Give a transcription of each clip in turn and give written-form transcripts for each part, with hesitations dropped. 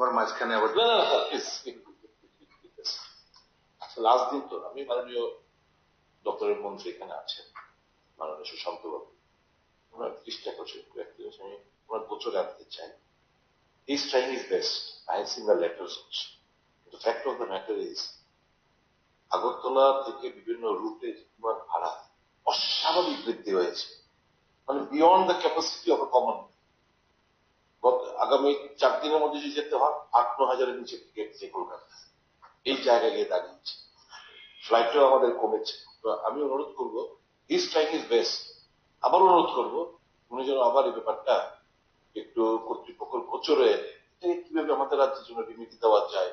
আমার মাঝখানে আবার লাস্ট দিন তো আমি মাননীয় দপ্তরের মন্ত্রী এখানে আছেন, মাননীয় সুশান্ত বাবু, ওনার চেষ্টা করছেন আমি ওনার গোচরে আনতে চাই। He's trying his best. I have seen the letters also. The fact of the matter is, Agartala থেকে বিভিন্ন রুটে বিমান ভাড়া অস্বাভাবিক বৃদ্ধি হয়েছে, মানে beyond the capacity of a common. আগামী 4 দিনের মধ্যে যদি যেতে হয় 8-9 হাজারের নিচে টিকিট যে কলকাতা এই জায়গায় গিয়ে দাঁড়িয়েছে, ফ্লাইটও আমাদের কমেছে। তো আমি অনুরোধ করবো, হিজ ট্রাইং হিজ বেস্ট। আবার অনুরোধ করবো উনি যেন আবার এই ব্যাপারটা একটু কর্তৃপক্ষের গোচরে কিভাবে আমাদের রাজ্যের জন্য রিমিটি দেওয়া যায়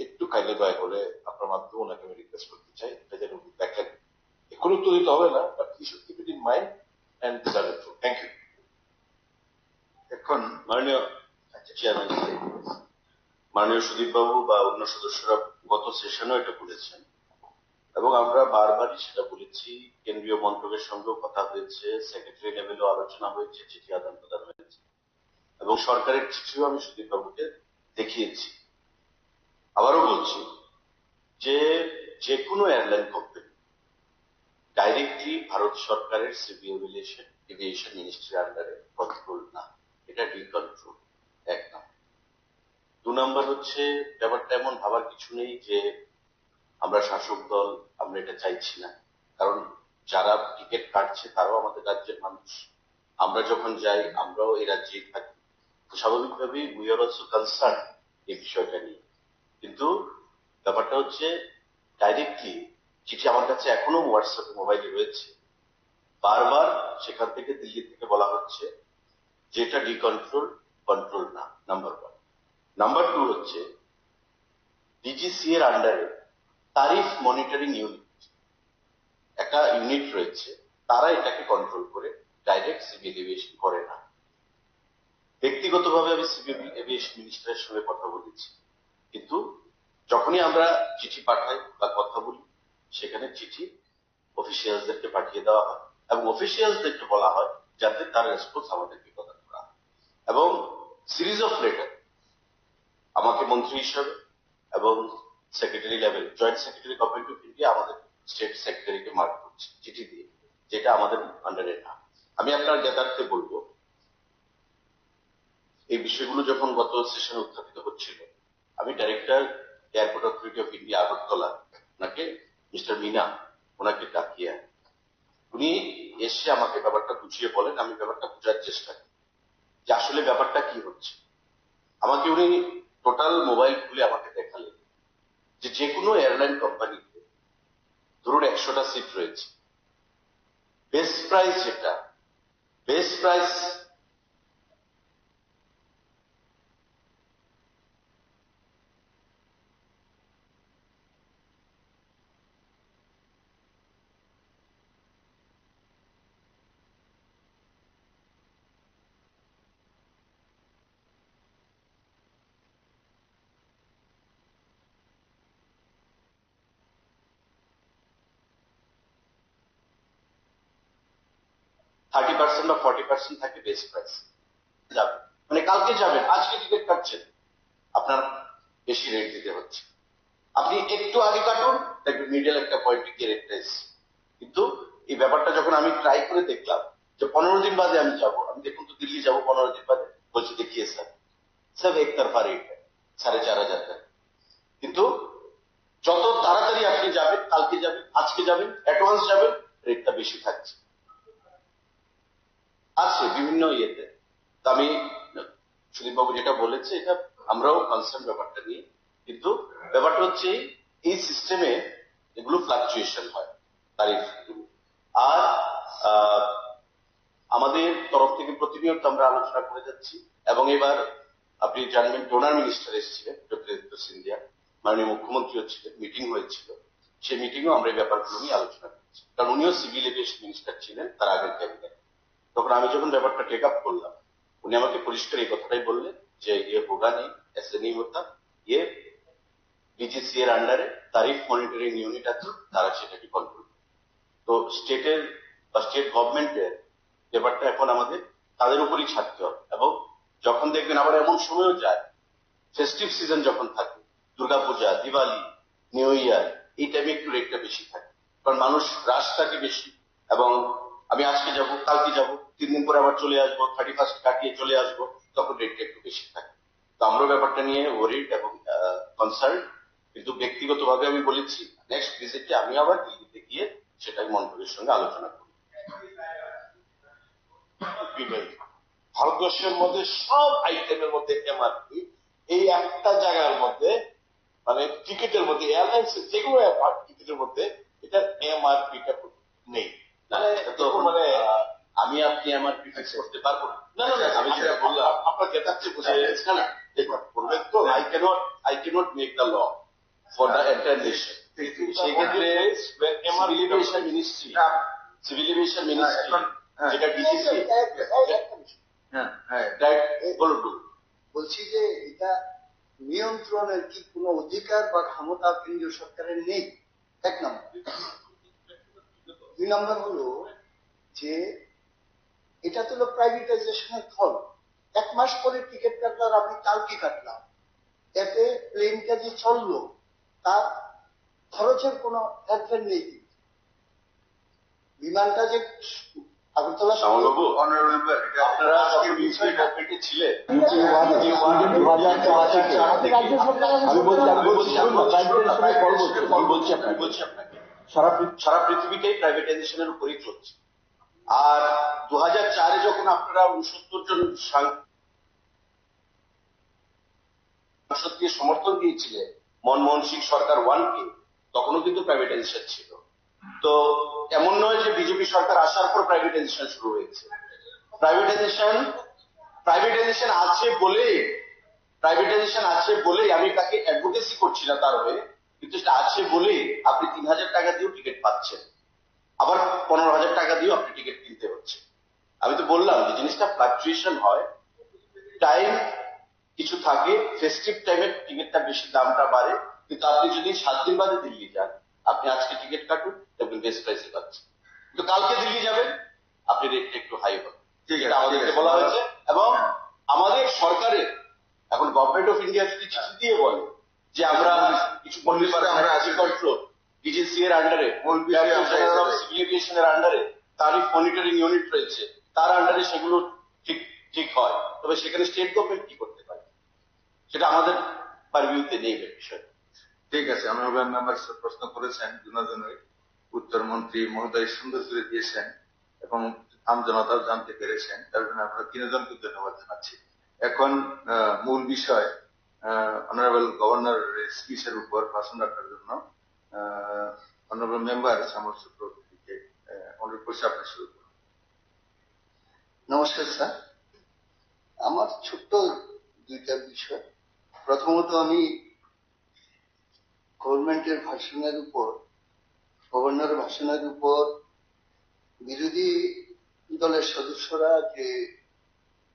একটু কাইন্ডলি দয়া করে আপনার মাধ্যমে ওনাকে আমি রিকোয়েস্ট করতে চাই, এটা যেন উনি দেখেন। এক্ষুনি উত্তর দিতে হবে না, but he should keep it in mind and decide. Thank you. এখন মাননীয় চেয়ারম্যান, মাননীয় সুদীপ বাবু বা অন্য সদস্যরা গত সেশনেও এটা বলেছেন এবং আমরা বারবারই সেটা বলেছি। কেন্দ্রীয় মন্ত্রকের সঙ্গেও কথা হয়েছে, সেক্রেটারি লেভেলেও আলোচনা হয়েছে, চিঠি আদান প্রদান হয়েছে এবং সরকারের চিঠিও আমি সুদীপ বাবুকে দেখিয়েছি। আবারও বলছি যে যে কোনো এয়ারলাইন কোম্পানি ডাইরেক্টলি ভারত সরকারের সিভিল এভিয়েশন মিনিস্ট্রির আন্ডারে কন্ট্রোল না, এটা ডিকন্ট্রোল। 1 নম্বর। 2 নম্বর হচ্ছে ব্যাপারটা এমন ভাবার কিছু নেই যে আমরা শাসক দল, আমরা এটা চাইছি না, কারণ যারা টিকিট কাটছে তারাও আমাদের রাজ্যের মানুষ। আমরা যখন যাই আমরাও এই রাজ্যেই থাকি, তো স্বাভাবিকভাবেই উই আর অলসো কনসার্ন এই বিষয়টা নিয়ে। কিন্তু ব্যাপারটা হচ্ছে ডাইরেক্টলি চিঠি আমার কাছে এখনো হোয়াটসঅ্যাপে মোবাইলে রয়েছে, বারবার সেখান থেকে দিল্লি থেকে বলা হচ্ছে যে এটা ডিকন্ট্রোল, কন্ট্রোল না। নাম্বার 1। নাম্বার 2 হচ্ছে ডিজিসি এর আন্ডারে তারিফ মনিটরিং ইউনিট, একটা ইউনিট রয়েছে, তারা এটাকে কন্ট্রোল করে, ডাইরেক্ট সিভিল এভিয়েশন করে না। ব্যক্তিগতভাবে আমি সিভিল এভিয়েশন মিনিস্টারের সঙ্গে কথা বলেছি, কিন্তু যখনই আমরা চিঠি পাঠাই বা কথা বলি সেখানে চিঠি অফিসিয়ালসদেরকে পাঠিয়ে দেওয়া হয় এবং অফিসিয়ালসদেরকে বলা হয় যাতে তার রেসপন্স আমাদেরকে প্রদান করা হয়। এবং সিরিজ অফ লেটার আমাকে মন্ত্রী হিসাবে এবং secretary level, joint secretary government of India আমাদের স্টেট সেক্রেটারিকে মার্ক করছে চিঠি দিয়ে, যেটা আমাদের আন্ডারে না। আমি আপনার জ্ঞাতার্থে বলবো, এই বিষয়গুলো যখন গত সেশনে উত্থাপিত হচ্ছিল, আমি director airport authority of India Agartala, ওনাকে মিস্টার মিনা, ওনাকে ডাকিয়ে উনি এসে আমাকে ব্যাপারটা বুঝিয়ে বলেন। আমি ব্যাপারটা বোঝার চেষ্টা করি যে আসলে ব্যাপারটা কি হচ্ছে। আমাকে উনি টোটাল মোবাইল খুলে আমাকে দেখালেন যে যে কোনো এয়ারলাইন কোম্পানিতে ধরুন 100টা সিট রয়েছে, বেস্ট প্রাইস যেটা, বেস্ট প্রাইস $30 বা 40% থাকে বেস্ট প্রাইস। যাবে মানে কালকে যাবেন, আজকে টিকিট কাটছেন, আপনার বেশি রেট দিতে হচ্ছে। আপনি একটু আগে কাটুন, দেখবেন মিডল একটা পয়েন্টে গিয়ে রেটটা এসছে। কিন্তু এই ব্যাপারটা যখন আমি ট্রাই করে দেখলাম যে 15 দিন বাদে আমি যাবো, আমি দেখুন তো দিল্লি যাবো 15 দিন বাদে, বলছি দেখিয়ে স্যার সব একতরফা রেট 4,500 টাকা। কিন্তু যত তাড়াতাড়ি আপনি যাবেন, কালকে যাবেন, আজকে যাবেন, অ্যাডভান্স যাবেন, রেটটা বেশি থাকছে। আছে বিভিন্ন ইয়েতে। আমি সুদীপবাবু যেটা বলেছে, এটা আমরাও কনসার্ন ব্যাপারটা নিয়ে, কিন্তু ব্যাপারটা হচ্ছে এই সিস্টেমে এগুলো ফ্লাকচুয়েশন হয় তারিফ। আর আমাদের তরফ থেকে প্রতিনিয়ত আমরা আলোচনা করে যাচ্ছি এবং এবার আপনি জানবেন ডোনার মিনিস্টার এসেছিলেন জ্যোতিরাদিত্য সিন্ধিয়া, মাননীয় মুখ্যমন্ত্রীও ছিলেন, মিটিং হয়েছিল। সেই মিটিংও আমরা এই ব্যাপারগুলো নিয়ে আলোচনা করেছি, কারণ উনিও সিভিল এভিয়েশন মিনিস্টার ছিলেন তার আগের ক্যাবিনেট। তখন আমি যখন ব্যাপারটা টেক আপ করলাম, উনি আমাকে পরিষ্কার এই কথাটাই বললেন যে ইয়ে হোগা নেই, ऐसे नहीं होता, ये ডিজিসি এর আন্ডারে তারিফ মনিটরিং ইউনিট আছে, তারা সেটাকে কন্ট্রোল। তো স্টেটের বা স্টেট গভর্নমেন্টের ব্যাপারটা এখন আমাদের তাদের উপরই ছাড়তে হবে। এবং যখন দেখবেন আবার এমন সময়ও যায় ফেস্টিভ সিজন যখন থাকে, দুর্গাপূজা, দিওয়ালি, নিউ ইয়ার, এই টাইমে একটু রেটটা বেশি থাকে, কারণ মানুষ রাশ থাকে বেশি। এবং আমি আজকে যাব, কালকে যাব, 3 দিন পরে আবার চলে আসবো, 31st কাটিয়ে চলে আসবো, তখন রেটটা একটু বেশি থাকে। তো আমরাও ব্যাপারটা নিয়ে ওয়ারিড এবং কনসার্ন, কিন্তু ব্যক্তিগতভাবে আমি বলেছি নেক্সট ভিজিটে আমি আবার দিল্লিতে গিয়ে সেটাই মন্ত্রীর সঙ্গে আলোচনা করব। ভারতবর্ষের মধ্যে সব আইটেমের মধ্যে এমআরপি, এই একটা জায়গার মধ্যে মানে টিকিটের মধ্যে, এয়ারলাইন্স যেগুলো টিকিটের মধ্যে এটার এমআরপিটা নেই। মানে মানে আমি আপনি এমআরপি ফিক্স করতে পারবো না। না না না, আমি যেটা বললাম আপনার গেটাচ্ছে বোঝা যাচ্ছে না, দেখুন করবেন তো, I cannot make the law for the entire nation. সেক্ষেত্রে সিভিল এভিয়েশন মিনিস্ট্রি যেটা ডিসিসি বলছি যে এটা নিয়ন্ত্রণের কি কোনো অধিকার বা ক্ষমতা কেন্দ্রীয় সরকারের নেই, 1 নম্বর। 2 নম্বর হলো যে এটা তো প্রাইভেটাইজেশনের ফল। 1 মাস পরে টিকিট কাটলাম, আমি কালকে কাটলাম, এতে প্লেনটা যে চললো তার খরচের কোনো হেরফের নেই। বিমানটা যে আগরতলা আপনারা ছিলেন, সারা পৃথিবীটাই প্রাইভেটাইজেশনের উপরেই চলছে। আর 2004-এ যখন আপনারা 69 জন সাংসদকে সমর্থন দিয়েছিলেন মনমোহন সিং সরকার 1-কে, তখনও কিন্তু প্রাইভেটাইজেশন ছিল। তো এমন নয় যে বিজেপি সরকার আসার পর প্রাইভেটাইজেশন শুরু হয়েছে। প্রাইভেটাইজেশন আছে বলেই আমি তাকে অ্যাডভোকেসি করছি না তার হয়ে, কিন্তু সেটা আছে বলেই আপনি 3000 টাকা দিয়েও টিকিট পাচ্ছেন, আবার 15,000 টাকা দিয়েও আপনি টিকিট কিনতে হচ্ছে। আমি তো বললাম যে জিনিসটা ফ্লাকচুয়েশন হয়, টাইম কিছু থাকে, ফেস্টিভ টাইমে টিকিটটা বেশি দামটা বাড়ে, কিন্তু আপনি যদি 7 দিন বাদে দিল্লি যান, আপনি আজকে টিকিট কাটুন দেখবেন বেস্ট প্রাইসে পাচ্ছেন, কিন্তু কালকে দিল্লি যাবেন আপনি রেটটা একটু হাই হবে, যেটা আমাদেরকে বলা হয়েছে। এবং আমাদের সরকারের এখন গভর্নমেন্ট অফ ইন্ডিয়া যদি চিঠি দিয়ে বলে যে আমরা কিছু বলতে পারি, আমরা আছি কন্ট্রোল ডিজিসি এর আন্ডারে, সিভিল এভিয়েশনের আন্ডারে তারিফ মনিটরিং ইউনিট রয়েছে, তার আন্ডারে সেগুলো ঠিক হয়, তবে সেখানে স্টেট গভর্নমেন্ট কি করতে পারে সেটা আমাদের পারভিউতে নেই বিষয়। ঠিক আছে, অনারেবল মেম্বার প্রশ্ন করেছেন, দুজনের উত্তর মন্ত্রী মহোদয় সুন্দর করে দিয়েছেন এবং আমজনতাও জানতে পেরেছেন, তার জন্য আমরা 3 জনকে ধন্যবাদ জানাচ্ছি। এখন মূল বিষয় অনারেবল গভর্নরের স্পিচের উপর ভাষণ রাখার জন্য অনারেবল মেম্বার শ্যামল চক্রবর্তীকে অনুরোধ করছি, আপনি শুরু করুন। নমস্কার স্যার, আমার ছোট্ট 2টা বিষয়। প্রথমত আমি গভর্নমেন্টের ভাষণের উপর, গভর্নর ভাষণের উপর বিরোধী দলের সদস্যরা যে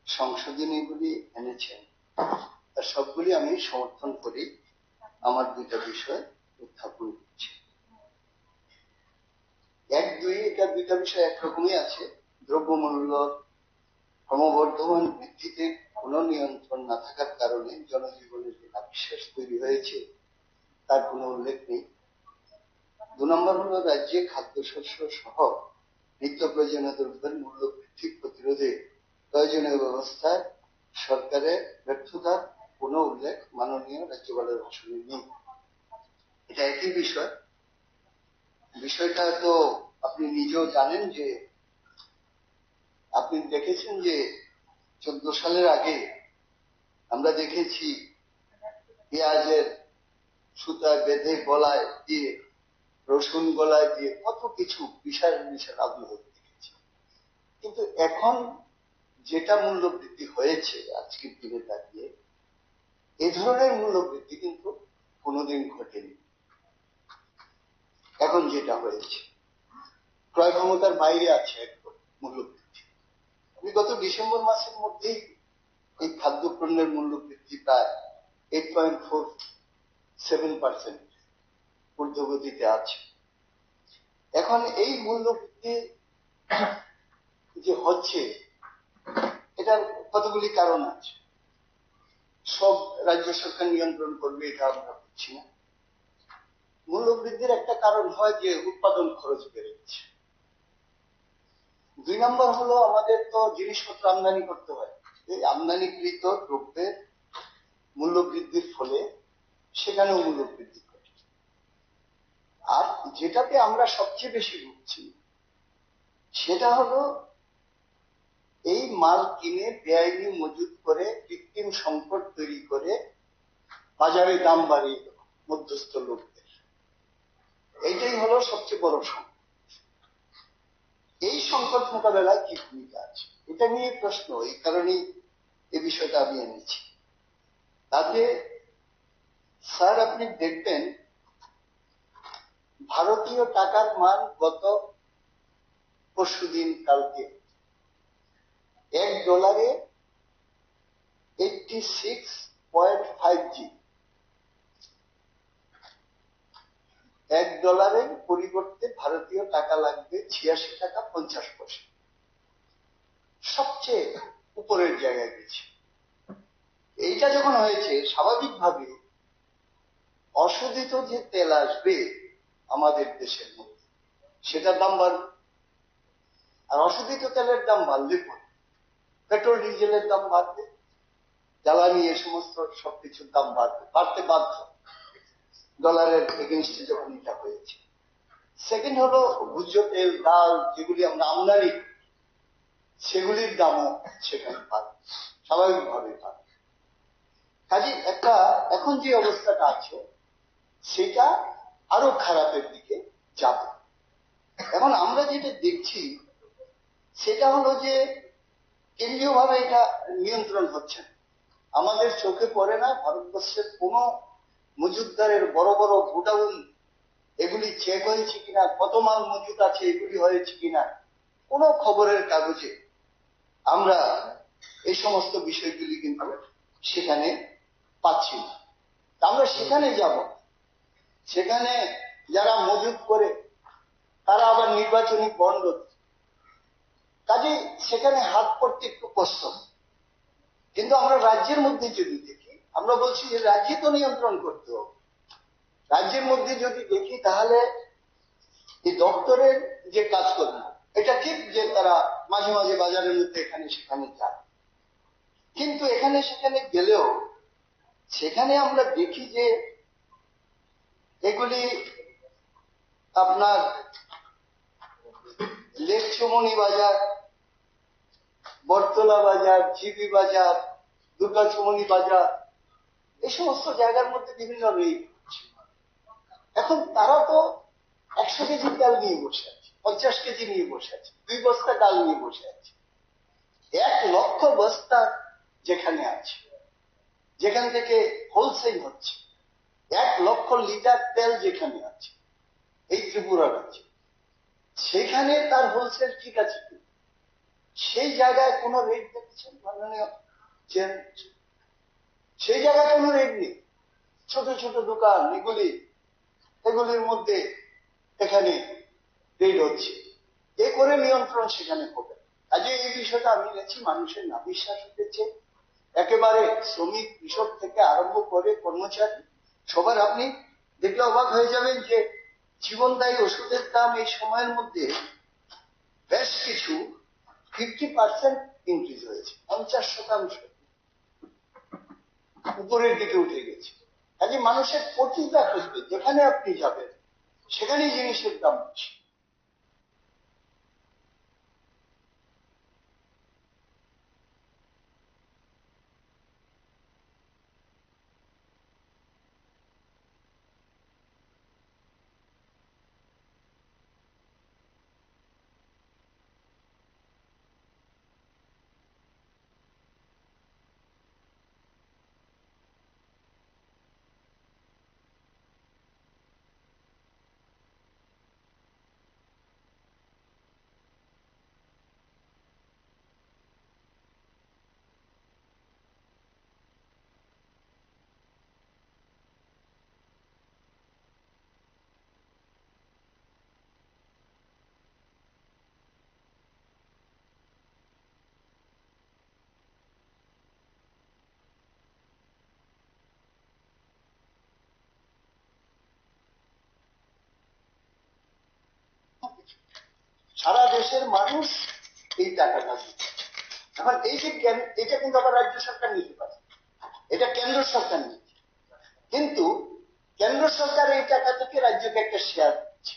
সংশোধনীগুলি এনেছেন তার সবগুলি আমি সমর্থন করি। আমার 2টা বিষয় উত্থাপন করছি। 1, 2 এটা 2টা বিষয় একরকমই আছে। দ্রব্যমূল্য ক্রমবর্ধমান বৃদ্ধিতে কোনো নিয়ন্ত্রণ না থাকার কারণে জনজীবনের যে অবিশ্বাস তৈরি হয়েছে তার কোনো উল্লেখ নেই। 2 নম্বর হলো রাজ্যে খাদ্যশস্য সহ নিত্য প্রয়োজনীয় দ্রব্যের মূল্য বৃদ্ধি প্রতিরোধে প্রয়োজনীয় ব্যবস্থায় সরকারের ব্যর্থতার কোনো উল্লেখ মাননীয় রাজ্যপালের ভাষণে নেই। এটা একই বিষয়। বিষয়টা তো আপনি নিজেও জানেন যে আপনি দেখেছেন যে 14 সালের আগে আমরা দেখেছি পেঁয়াজের সুতা বেঁধে গলায় দিয়ে, রসুন গলায় দিয়ে, কত কিছু বিশাল আগ্রহ দেখেছি। কিন্তু এখন যেটা মূল্য বৃদ্ধি হয়েছে আজকের দিনে দাঁড়িয়ে, এ ধরনের মূল্য বৃদ্ধি কিন্তু কোনোদিন ঘটেনি। এখন যেটা হয়েছে ক্রয় ক্ষমতার বাইরে আছে একদম মূল্য বৃদ্ধি। বিগত ডিসেম্বর মাসের মধ্যেই এই খাদ্যপণ্যের মূল্য বৃদ্ধি প্রায় 8.47% ঊর্ধ্বগতিতে আছে। এখন এই মূল্য বৃদ্ধি যে হচ্ছে এটার কতগুলি কারণ আছে। সব রাজ্য সরকার নিয়ন্ত্রণ করবে, এটা আমরা বুঝছি না। মূল্যবৃদ্ধির একটা কারণ হয় যে উৎপাদন খরচ বেড়ে গেছে। 2 নম্বর হলো আমাদের তো জিনিসপত্র আমদানি করতে হয়, এই আমদানিকৃত দ্রব্যের মূল্য বৃদ্ধির ফলে সেখানেও মূল্য বৃদ্ধি ঘটে। আর যেটাতে আমরা সবচেয়ে বেশি ভুগছি সেটা হলো এই মাল কিনে বেআইনি মজুত করে কৃত্রিম সংকট তৈরি করে বাজারে দাম বাড়িয়ে দেওয়া মধ্যস্থ লোকদের, এইটাই হলো সবচেয়ে বড় সংকট। এই সংকট মোকাবেলায় কি ভূমিকা আছে এটা নিয়ে প্রশ্ন, এই কারণেই এই বিষয়টা আমি এনেছি। তাতে স্যার আপনি দেখবেন ভারতীয় টাকার মান গত পরশুদিন কালকে $1 86.5G, $1 পরিবর্তে ভারতীয় টাকা লাগবে 86 টাকা 50 পয়সা, সবচেয়ে উপরের জায়গায় গেছে। এইটা যখন হয়েছে, স্বাভাবিকভাবে অশোধিত যে তেল আসবে আমাদের দেশের মধ্যে সেটার দাম বাড়বে। আর অশোধিত তেলের দাম বাড়লে পরে পেট্রোল ডিজেলের দাম বাড়বে, জ্বালানি এ সমস্ত সবকিছুর দাম বাড়তে বাধ্য, ডলারের এগেনস্টে যখন এটা হয়েছে। সেকেন্ড হলো ভোজ্য তেল, ডাল যেগুলি আমরা আমদানি করি সেগুলির দামও সেখানে বাড়বে, স্বাভাবিকভাবে বাড়বে। কাজে একটা এখন যে অবস্থাটা আছে সেটা আরো খারাপের দিকে যাবে। এখন আমরা যেটা দেখছি সেটা হলো যে কেন্দ্রীয়ভাবে এটা নিয়ন্ত্রণ হচ্ছে না, আমাদের চোখে পড়ে না। ভারতবর্ষের কোন মজুতদারের বড় বড় গোডাউন এগুলি চেক হয়েছে কিনা, কত মাল মজুত আছে এগুলি হয়েছে কিনা, কোন খবরের কাগজে আমরা এই সমস্ত বিষয়গুলি কিন্তু সেখানে পাচ্ছি না। আমরা সেখানে যাব, সেখানে যারা মজুত করে তারা আবার নির্বাচনী বন্ড, কাজে সেখানে হাত পড়তে একটু কষ্ট। কিন্তু আমরা রাজ্যের মধ্যে যদি দেখি, আমরা বলছি যে রাজ্যে তো নিয়ন্ত্রণ করতে হবে। রাজ্যের মধ্যে যদি দেখি তাহলে এই দপ্তরের যে কাজকর্ম, এটা ঠিক যে তারা মাঝে মাঝে বাজারের মধ্যে এখানে সেখানে যায়, কিন্তু এখানে সেখানে গেলেও সেখানে আমরা দেখি যে এগুলি আপনার লেক চমনি বাজার, বটতলা বাজার, জিবি বাজার, দুর্গা চমনি বাজার, এই সমস্ত জায়গার মধ্যে বিভিন্ন রেট। এখন তারা তো 100 কেজি ডাল নিয়ে বসে আছে, 50 কেজি নিয়ে বসে আছে, 2 বস্তা ডাল নিয়ে বসে আছে। 1 লক্ষ বস্তা যেখানে আছে, যেখান থেকে হোলসেল হচ্ছে, 1 লক্ষ লিটার তেল যেখানে আছে এই ত্রিপুরা রাজ্যে, সেখানে তার হোলসেল ঠিক আছে, সেই জায়গায় কোন রেট দেখছেন মাননীয় চেয়ারম্যান? সেই জায়গায় কোন রেট নেই। ছোট ছোট দোকান এগুলির মধ্যে এখানে রেট হচ্ছে, এ করে নিয়ন্ত্রণ সেখানে হবে। কাজে এই বিষয়টা আমি দেখছি মানুষের না বিশ্বাস হতেছে, একেবারে শ্রমিক কৃষক থেকে আরম্ভ করে কর্মচারী সবার। আপনি দেখলে অবাক হয়ে যাবেন যে জীবনদায়ী ওষুধের দাম এই সময়ের মধ্যে বেশ কিছু 50% ইনক্রিজ হয়েছে, 50% উপরের দিকে উঠে গেছে। কাজে মানুষের প্রতিটা ক্ষেত্রে যেখানে আপনি যাবেন সেখানেই জিনিসের দাম বেশি। সারা দেশের মানুষ এই টাকাটা দিচ্ছে। এখন এই যে এটা কিন্তু আবার রাজ্য সরকার নিতে পারে, এটা কেন্দ্র সরকার নিচ্ছে, কিন্তু কেন্দ্র সরকার এই টাকা থেকে রাজ্যকে একটা শেয়ার দিচ্ছে।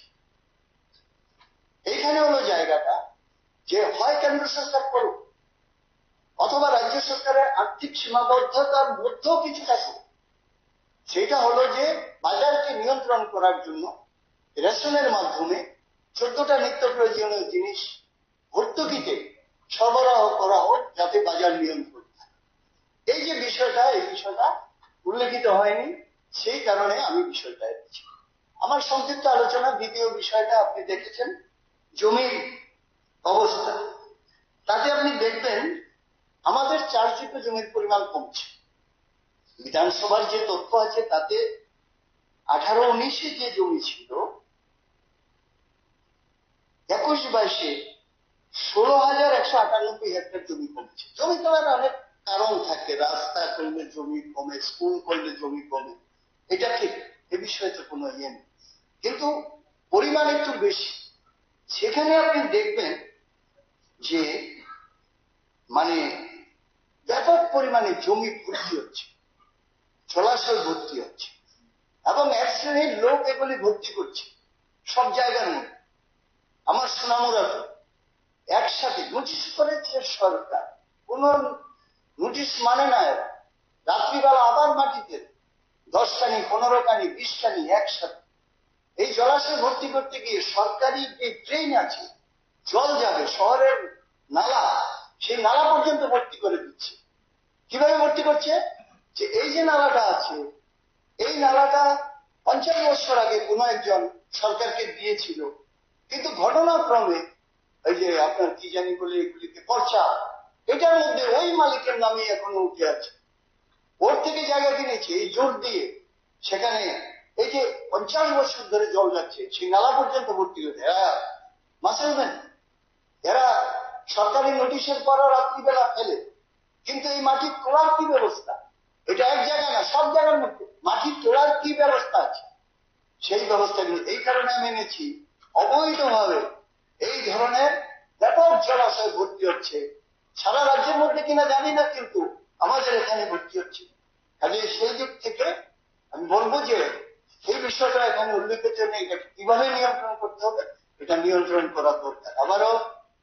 এইখানে হলো জায়গাটা যে হয় কেন্দ্র সরকার করুক, অথবা রাজ্য সরকারের আর্থিক সীমাবদ্ধতার মধ্যেও কিছুটা করুক। সেটা হলো যে বাজারকে নিয়ন্ত্রণ করার জন্য রেশনের মাধ্যমে 14টা নিত্য প্রয়োজনীয় জিনিস ভর্তুকিতে সরবরাহ করা হোক, যাতে বাজার নিয়ন্ত্রণ থাকে। এই যে বিষয়টা, এই বিষয়টা উল্লেখিত হয়নি, সেই কারণে আমি বিষয়টা এনেছি। আমার সংক্ষিপ্ত আলোচনা দ্বিতীয় বিষয়টা আপনি দেখেছেন, জমির অবস্থা। তাতে আপনি দেখবেন আমাদের চার্জযুক্ত জমির পরিমাণ কমছে। বিধানসভার যে তথ্য আছে তাতে 18-19 যে জমি ছিল, 21-22 16,198 হেক্টর জমি কমেছে। জমি কমার অনেক কারণ থাকে, রাস্তা করলে জমি কমে, স্কুল করলে জমি কমে, এটা ঠিক, এ বিষয়ে তো কোনো ইয়ে নেই, কিন্তু পরিমাণ একটু বেশি। সেখানে আপনি দেখবেন যে মানে ব্যাপক পরিমাণে জমি ভর্তি হচ্ছে, জলাশয় ভর্তি হচ্ছে, এবং এক শ্রেণীর লোক এগুলি ভর্তি করছে সব জায়গার মধ্যে। আমার সুনামুরা তো একসাথে নোটিশ করেছে সরকার, কোন নোটিশ মানে না এরা। রাত্রিবেলা আবার মাটিতে 10 কানি 15 কানি 20 কানি একসাথে এই জলাশয় ভর্তি করতে গিয়ে সরকারি যে ট্রেন আছে, জল যাবে শহরের নালা, সেই নালা পর্যন্ত ভর্তি করে দিচ্ছে। কিভাবে ভর্তি করছে? যে এই যে নালাটা আছে, এই নালাটা 50 বছর আগে কোন একজন সরকারকে দিয়েছিল, কিন্তু ঘটনাক্রমে এই যে আপনার কি জানি বলে এগুলিকে পর্চা, এটার মধ্যে ওই মালিকের নামে এখনো উঠে আছে, ওর থেকে জায়গা কিনেছে এই জোর দিয়ে। সেখানে এই যে 50 বছর ধরে জল যাচ্ছে, সেই নালা পর্যন্ত ভর্তি করে মাসেলবেন এরা সরকারি নোটিশের পরও রাত্রিবেলা ফেলে। কিন্তু এই মাটি তোলার কি ব্যবস্থা? এটা এক জায়গা না, সব জায়গার মধ্যে মাটি তোলার কি ব্যবস্থা আছে, সেই ব্যবস্থাগুলো। এই কারণে আমি এনেছি, অবৈধভাবে এই ধরনের ব্যাপক জলাশয় ভর্তি হচ্ছে। সারা রাজ্যের মধ্যে কিনা জানি না, কিন্তু আমাদের এখানে ভর্তি হচ্ছে। কাজে সেই দিক থেকে আমি বলবো যে এই বিষয়টা এখানে উল্লেখিত নেই, এটা কিভাবে নিয়ন্ত্রণ করতে হবে, এটা নিয়ন্ত্রণ করা দরকার। আবারও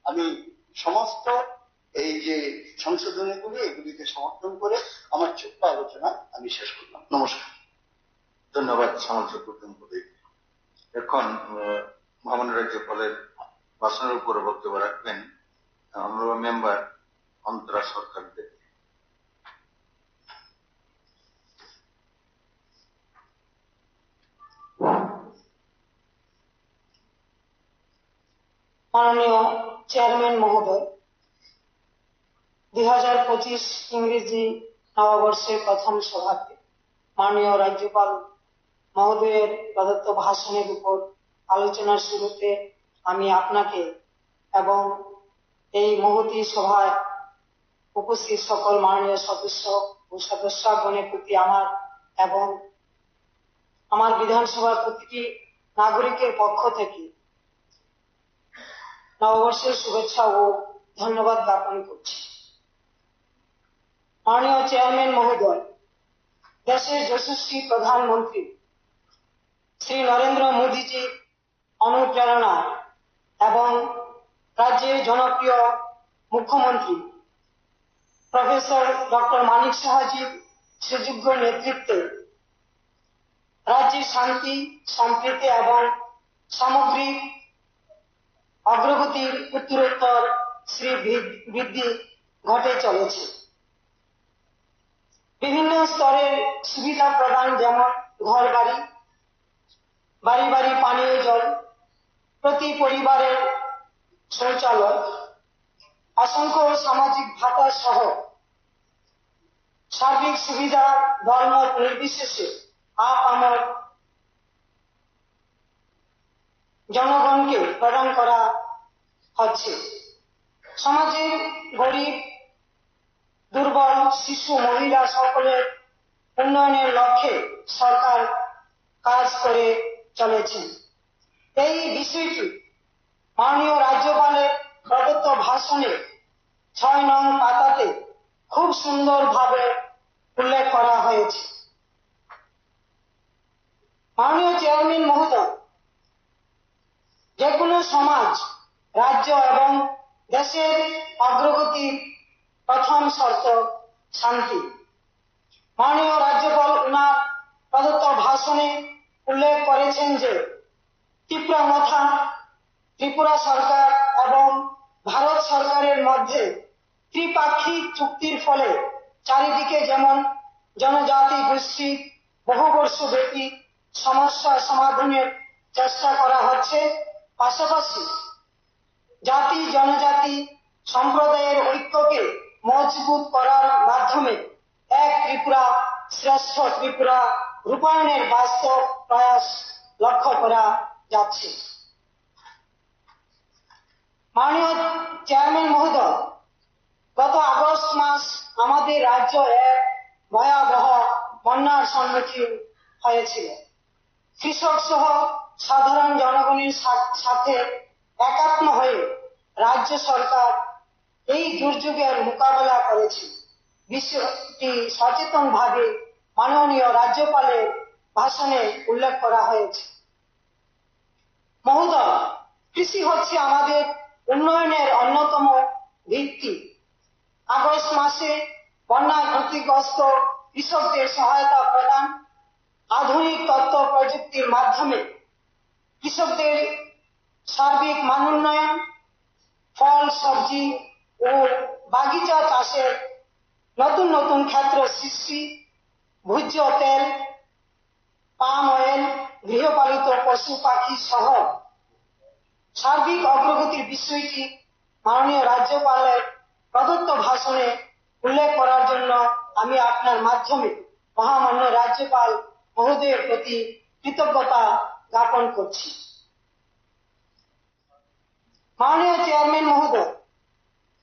আমি সমস্ত এই যে সংশোধনীগুলি, এগুলিকে সমর্থন করে আমার ছোট্ট আলোচনা আমি শেষ করলাম। নমস্কার। ধন্যবাদ সামন্ত প্রতিনিধি। এখন মহামান্য রাজ্যপালের ভাষণের উপরে বক্তব্য রাখবেন আমরা মেম্বার অন্তরা সরকার দেব। মাননীয় চেয়ারম্যান মহোদয়, 2025 ইংরেজি নববর্ষের প্রথম সভাতে মাননীয় রাজ্যপাল মহোদয়ের প্রদত্ত ভাষণের উপর আলোচনার শুরুতে আমি আপনাকে এবং এই মহতী সভায় উপস্থিত সকল মাননীয় সদস্য ও সদস্যগণের প্রতি আমার এবং আমার বিধানসভার প্রতিটি নাগরিকের পক্ষ থেকে নববর্ষের শুভেচ্ছা ও ধন্যবাদ জ্ঞাপন করছি। মাননীয় চেয়ারম্যান মহোদয়, দেশের যশস্বী প্রধানমন্ত্রী শ্রী নরেন্দ্র মোদীজি অনুপ্রেরণা এবং রাজ্যের জনপ্রিয় মুখ্যমন্ত্রী প্রফেসর ডক্টর মানিক সাহাজির সুযোগ্য নেতৃত্বে রাজ্যের শান্তি, সম্প্রীতি এবং সামগ্রিক অগ্রগতির উত্তরোত্তর বৃদ্ধি ঘটে চলেছে। বিভিন্ন স্তরের সুবিধা প্রদান, যেমন ঘর বাড়ি, বাড়ি বাড়ি পানীয় জল, প্রতি পরিবারের শৌচালয়, অসংখ্য সামাজিক ভাতা সহ সার্বিক সুবিধা ধর্ম নির্বিশেষে আপামর জনগণকে প্রদান করা হচ্ছে। সমাজের গরিব, দুর্বল, শিশু, মহিলা সকলের উন্নয়নের লক্ষ্যে সরকার কাজ করে চলেছেন। এই বিষয়টি মাননীয় রাজ্যপালের প্রদত্ত ভাষণে 6 নং পাতাতে খুব সুন্দরভাবে উল্লেখ করা হয়েছে। মাননীয় চেয়ারম্যান মহোদয়, যে কোনো সমাজ, রাজ্য এবং দেশের অগ্রগতির প্রথম শর্ত শান্তি। মাননীয় রাজ্যপাল ওনার প্রদত্ত ভাষণে উল্লেখ করেছেন যে ত্রিপুরা সরকার এবং ভারত সরকারের মধ্যে ত্রিপাক্ষিক চুক্তির ফলে চারিদিকে যেমন জনজাতি গোষ্ঠীর বহুবর্ষব্যাপী সমস্যা সমাধানের চেষ্টা করা হচ্ছে, পাশাপাশি জাতি জনজাতি সম্প্রদায়ের ঐক্যকে মজবুত করার মাধ্যমে এক ত্রিপুরা শ্রেষ্ঠ ত্রিপুরা রূপায়ণের বাস্তব প্রয়াস লক্ষ্য করা যাচ্ছে। মাননীয় চেয়ারম্যান মহোদয়, গত আগস্ট মাস আমাদের রাজ্য এক ভয়াবহ বন্যার সম্মুখীন হয়েছিল। কৃষক সহ সাধারণ জনগণের সাথে একাত্ম হয়ে রাজ্য সরকার এই দুর্যোগের মোকাবেলা করেছে। বিষয়টি সচেতনভাবে মাননীয় রাজ্যপালের ভাষণে উল্লেখ করা হয়েছে। মহোদয়, কৃষি হচ্ছে আমাদের উন্নয়নের অন্যতম ভিত্তি। আগস্ট মাসে বন্যায় ক্ষতিগ্রস্ত কৃষকদের সহায়তা প্রদান, আধুনিক তথ্য প্রযুক্তির মাধ্যমে কৃষকদের সার্বিক মানোন্নয়ন, ফল সবজি ও বাগিচা চাষের নতুন নতুন ক্ষেত্র সৃষ্টি, ভোজ্য তেল, পাম অয়েল, গৃহপালিত পশু পাখি সহ সার্বিক অগ্রগতির বিষয়টি মাননীয় রাজ্যপালের প্রদত্ত ভাষণে উল্লেখ করার জন্য আমি আপনার মাধ্যমে মহামান্য রাজ্যপাল মহোদয়ের প্রতি কৃতজ্ঞতা জ্ঞাপন করছি। মাননীয় চেয়ারম্যান মহোদয়,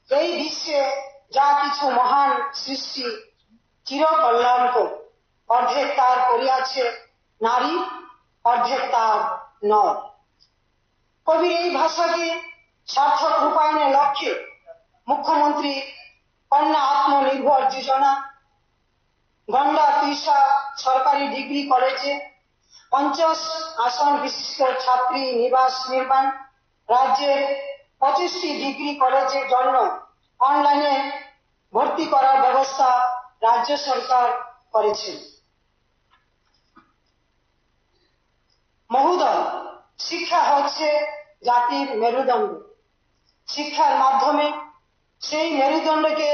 এই বিশ্বে যা কিছু মহান সৃষ্টি চিরকল্যাণকর, অর্ধেক তার করিয়াছে নারী, অর্ধেক তার নর। কবির এই ভাষাকে সার্থক রূপায়ণের লক্ষ্যে মুখ্যমন্ত্রী কন্যা আত্মনির্ভর যোজনা, গন্ডা তৃষা সরকারি ডিগ্রি কলেজে 50 আসন বিশিষ্ট ছাত্রী নিবাস নির্মাণ, রাজ্যের 25টি ডিগ্রি কলেজের জন্য অনলাইনে ভর্তি করার ব্যবস্থা রাজ্য সরকার করেছে। মহোদয়, শিক্ষা হচ্ছে জাতির মেরুদণ্ড। শিক্ষার মাধ্যমে সেই মেরুদণ্ডকে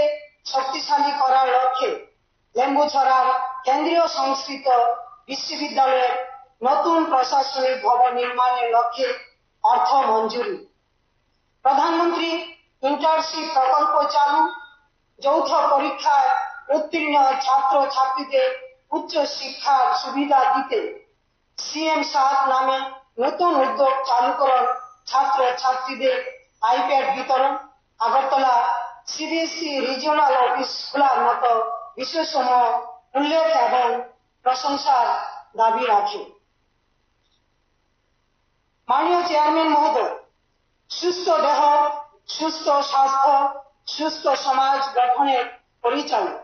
শক্তিশালী করার লক্ষ্যে লেম্বুছড়ার কেন্দ্রীয় সংস্কৃত বিশ্ববিদ্যালয়ের নতুন প্রশাসনিক ভবন নির্মাণের লক্ষ্যে অর্থ মঞ্জুরি, প্রধানমন্ত্রী ইন্টার্নশিপ প্রকল্প চালু, যৌথ পরীক্ষায় উত্তীর্ণ ছাত্র ছাত্রীদের উচ্চ শিক্ষার সুবিধা দিতে CM7 নামে নতুন উদ্যোগ চালুকরণ, ছাত্র ছাত্রীদের আইপ্যাড বিতরণ, আগরতলা CBSE রিজিওনাল অফিস খোলার মতো বিষয়সমূহ উল্লেখ এবং প্রশংসার দাবি রাখে। মাননীয় চেয়ারম্যান মহোদয়, সুস্থ দেহ, সুস্থ স্বাস্থ্য, সুস্থ সমাজ গঠনের পরিচালক,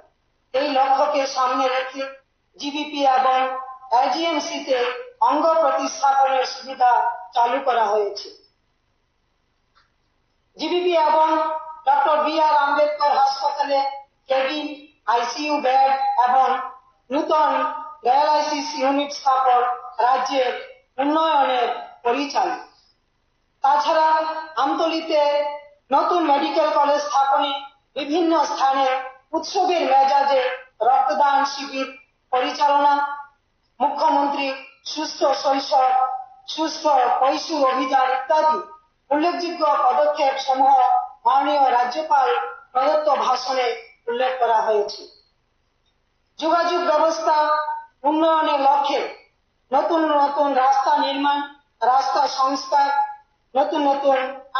এই লক্ষ্যকে সামনে রেখে GBP এবং LGMC-তে অঙ্গ প্রতিস্থাপনের সুবিধা চালু করা হয়েছে। GBP এবং ডক্টর BR আম্বেদকর হাসপাতালে কেবিন, ICU বেড এবং নূতন ডায়ালাইসিস ইউনিট স্থাপন রাজ্যের উন্নয়নের পরিচালক। তাছাড়া আমতলীতে নতুন মেডিকেল কলেজ স্থাপনে বিভিন্ন স্থানে উৎসবের মেজাজে রক্তদান শিবির পরিচালনা, মুখ্যমন্ত্রী সুস্থ শৈশব সুস্থ কৈশোর অভিযান ইত্যাদি উল্লেখযোগ্য পদক্ষেপ সমূহ মাননীয় রাজ্যপাল প্রদত্ত ভাষণে উল্লেখ করা হয়েছে। যোগাযোগ ব্যবস্থা উন্নয়নের লক্ষ্যে নতুন নতুন রাস্তা নির্মাণ, রাস্তা সংস্কার, নতুন নতুন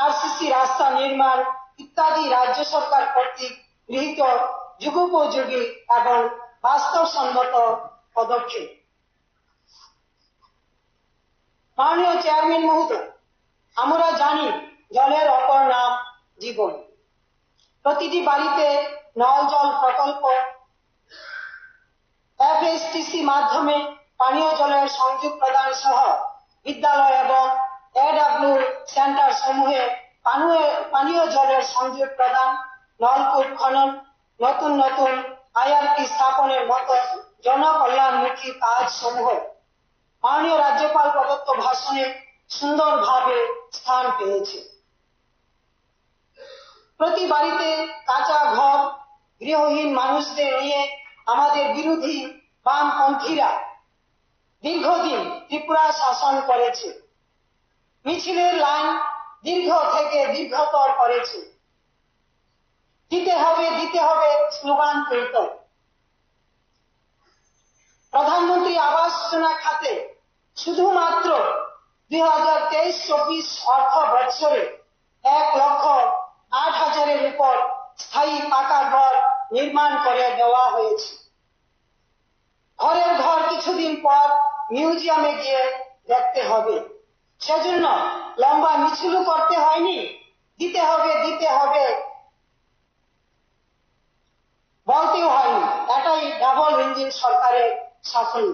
RCC রাস্তা নির্মাণ ইত্যাদি রাজ্য সরকার কর্তৃক গৃহীত যুগোপযোগী এবং বাস্তবসম্মত পদক্ষেপ। মাননীয় চেয়ারম্যান মহোদয়, আমরা জানি জলের অপর নাম জীবন। প্রতিটি বাড়িতে নল জল প্রকল্প, এফএসটিসি মাধ্যমে পানীয় জলের সংযোগ প্রদান সহ বিদ্যালয় এবং এডব্লিউ সেন্টার সমূহে পানীয় জলের সংযোগ প্রদান, নলকূপ খনন, নতুন নতুন আইআরপি স্থাপনের মতো জনকল্যাণমুখী কাজ সমূহ মাননীয় রাজ্যপাল প্রদত্ত ভাষণে সুন্দরভাবে স্থান পেয়েছে। প্রতি বাড়িতে কাঁচা ঘর, গৃহহীন মানুষদের নিয়ে আমাদের বিরোধী বামপন্থীরা দীর্ঘদিন ত্রিপুরা শাসন করেছে। মিছিলের লাইন দীর্ঘ থেকে দীর্ঘতর করেছে। দিতে হবে স্লোগান তুলত। প্রধানমন্ত্রী আবাস যোজনা খাতে শুধুমাত্র 2023-24 অর্থ বছরে 1,08,000-এর উপর স্থায়ী পাকা ঘর নির্মাণ করে দেওয়া হয়েছে। ঘরের ঘর কিছুদিন পর মিউজিয়ামে গিয়ে দেখতে হবে। সেজন্য লম্বা মিছিলও করতে হয়নি। দিতে হবে বলতেও হয়নি। এটাই ডাবল ইঞ্জিন সরকারের সাফল্য।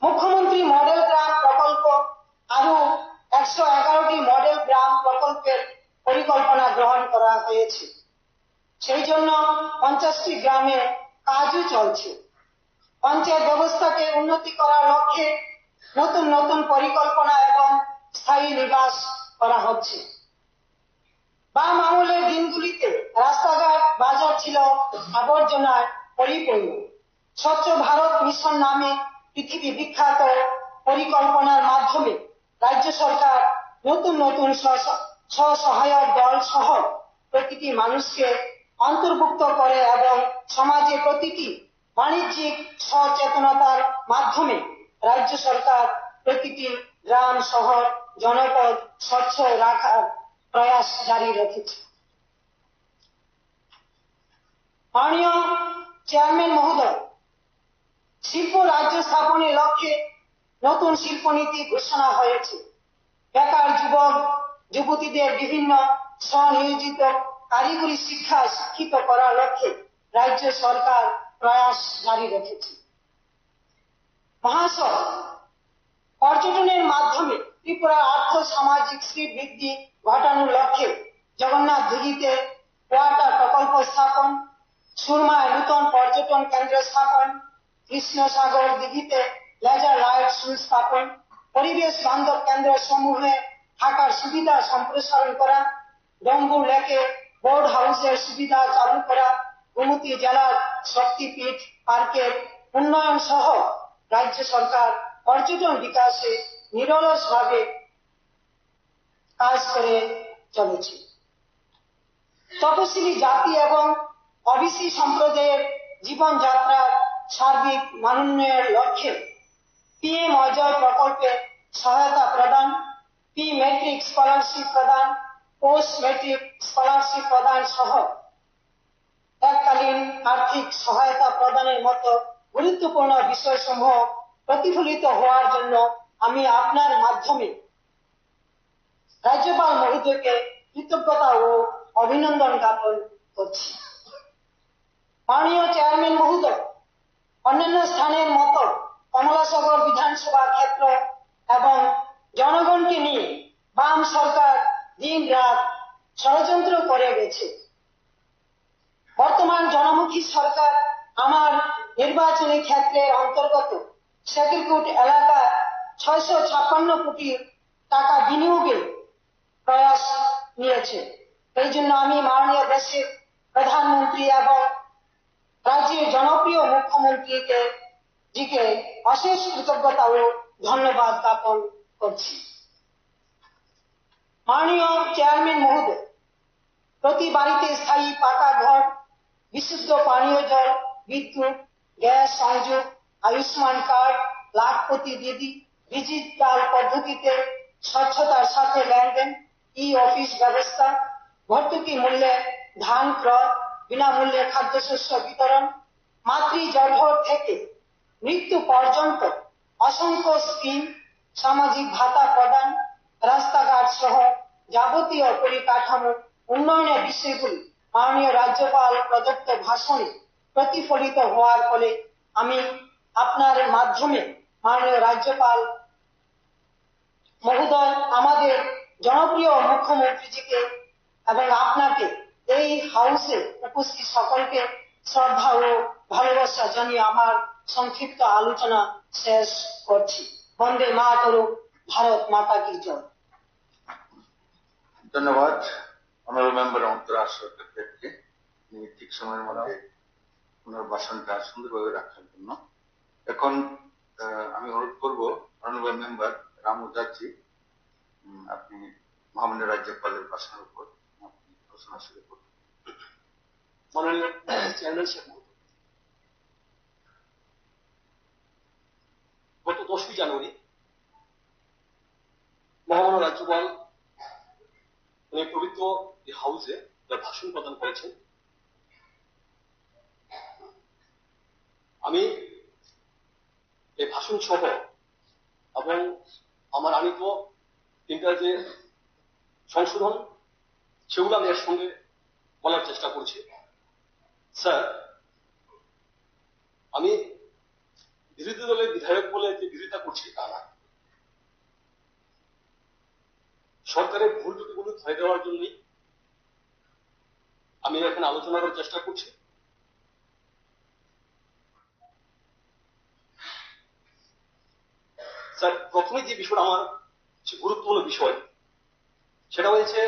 মুখ্যমন্ত্রী মডেল গ্রাম প্রকল্প আরো 111টি মডেল গ্রাম প্রকল্পের পরিকল্পনা গ্রহণ করা হয়েছে। সেই জন্য 50টি গ্রামে কাজও চলছে। পঞ্চায়েত ব্যবস্থাকে উন্নতি করার লক্ষ্যে নতুন নতুন পরিকল্পনা এবং স্থায়ী নিবাস করা হচ্ছে। বাম আমলের দিনগুলিতে রাস্তাঘাট বাজার ছিল আবর্জনায় পরিপূর্ণ। স্বচ্ছ ভারত মিশন নামে পৃথিবী বিখ্যাত পরিকল্পনার মাধ্যমে রাজ্য সরকার নতুন নতুন স্বসহায়ক দল সহ প্রতিটি মানুষকে অন্তর্ভুক্ত করে এবং সমাজে প্রতিটি বাণিজ্যিক সচেতনতার মাধ্যমে রাজ্য সরকার প্রতিটি গ্রাম, শহর, জনপদ স্বচ্ছ রাখার প্রয়াস জারি রেখেছে। মাননীয় চেয়ারম্যান মহোদয়, শিল্প রাজ্য স্থাপনের লক্ষ্যে নতুন শিল্পনীতি ঘোষণা হয়েছে। বেকার যুবক যুবতীদের বিভিন্ন স্বনিয়োজিত কারিগরি শিক্ষায় শিক্ষিত করার লক্ষ্যে রাজ্য সরকার প্রয়াস জারি রেখেছে। মহাশয়, পর্যটনের মাধ্যমে ত্রিপুরার আর্থ সামাজিক শ্রীবৃদ্ধি ঘটানোর লক্ষ্যে জগন্নাথ দিঘিতে ওয়াটার প্রকল্প স্থাপন, সুরমায় নূতন পর্যটন কেন্দ্র স্থাপন, কৃষ্ণসাগর দিঘিতে লেজার লাইট শো স্থাপন, পরিবেশ বান্ধব কেন্দ্র সমূহে থাকার সুবিধা সম্প্রসারণ করা, ডম্বুর লেকে বোর্ড হাউসের সুবিধা চালু করা, গোমতী জেলার শক্তিপীঠ পার্কের উন্নয়ন সহ রাজ্য সরকার পর্যটন বিকাশে নিরলসভাবে কাজ করে চলেছে। তপশিলি জাতি এবং ওবিসি সম্প্রদায়ের জীবনযাত্রার সার্বিক মানোন্নয়নের লক্ষ্যে পিএম অজয় প্রকল্পে সহায়তা প্রদান, প্রি ম্যাট্রিক স্কলারশিপ প্রদান, পোস্ট ম্যাট্রিক স্কলারশিপ প্রদান সহ এককালীন আর্থিক সহায়তা প্রদানের মতো গুরুত্বপূর্ণ বিষয়সমূহ প্রতিফলিত হওয়ার জন্য আমি আপনার মাধ্যমে রাজ্যপাল মহোদয়কে কৃতজ্ঞতা ও অভিনন্দন জ্ঞাপন করছি। মাননীয় চেয়ারম্যান মহোদয়, অন্যান্য স্থানের মতো কমলাসাগর বিধানসভা ক্ষেত্র এবং জনগণকে নিয়ে বাম সরকার দিন রাত ষড়যন্ত্র করে গেছে। বর্তমান জনমুখী সরকার আমার নির্বাচনী ক্ষেত্রের অন্তর্গত শেকিলকুট এলাকায় 656 কোটি টাকা বিনিয়োগের প্রয়াস নিয়েছে। এই জন্য আমি মাননীয় দেশের প্রধানমন্ত্রী এবং রাজ্যের জনপ্রিয় মুখ্যমন্ত্রীকে অশেষ কৃতজ্ঞতা ও ধন্যবাদ জ্ঞাপন করছি। মাননীয় চেয়ারম্যান মহোদয়, প্রতি বাড়িতে স্থায়ী পাকা ঘর, বিশুদ্ধ পানীয় জল, বিদ্যুৎ, গ্যাস সংযোগ, আয়ুষ্মান কার্ড, লাখপতি দিদি, ডিজিটাল পদ্ধতিতে স্বচ্ছতার সাথে লেনদেন, ই অফিস ব্যবস্থা, ভর্তুকি মূল্যে ধান ক্রয়, বিনামূল্যে খাদ্যশস্য বিতরণ, মাতৃজন্ম থেকে মৃত্যু পর্যন্ত অসংখ্য স্কিম, সামাজিক ভাতা প্রদান রাস্তাঘাট সহ যাবতীয় পরিকাঠামো উন্নয়নের বিষয়গুলি মাননীয় রাজ্যপাল প্রদত্ত ভাষণে প্রতিফলিত হওয়ার ফলে আমি আপনার মাধ্যমে মাননীয় রাজ্যপাল মহোদয়, আমাদের জনপ্রিয় মুখ্যমন্ত্রীজিকে এবং আপনাকে, এই হাউসে উপস্থিত সকলকে শ্রদ্ধা ও ভালোবাসা জানিয়ে আমার সংক্ষিপ্ত আলোচনা শেষ করছি। বন্দে মাতরম, ভারত মাতা কি জয়। ধন্যবাদ অনারেবল মেম্বার অন্তরা সরকারকে ঠিক সময়ের মধ্যে ওনার ভাষণটা সুন্দরভাবে রাখার জন্য। এখন আমি অনুরোধ করব অনারেবল মেম্বার রামু জাজি, আপনি মহামান্য রাজ্যপালের ভাষণের উপর আপনি আলোচনা শুরু করুন। মাননীয় চেয়ারম্যান সাহেব, গত 10ই জানুয়ারি মহামান্য রাজ্যপাল উনি পবিত্র এই হাউসে ভাষণ প্রদান করেছেন। আমি এই ভাষণ সহ এবং আমার আনিত 3টা যে সংশোধন সেগুলো আমি এর সঙ্গে বলার চেষ্টা করছি। স্যার, আমি বিরোধী দলের বিধায়ক বলে যে বিরোধিতা করছি তা না। সরকারের ভুল ত্রুটিগুলো ধরে দেওয়ার জন্যই আমি এখানে আলোচনা করার চেষ্টা করছি। স্যার, প্রথমে যে বিষয়টা আমার গুরুত্বপূর্ণ বিষয় সেটা হয়েছে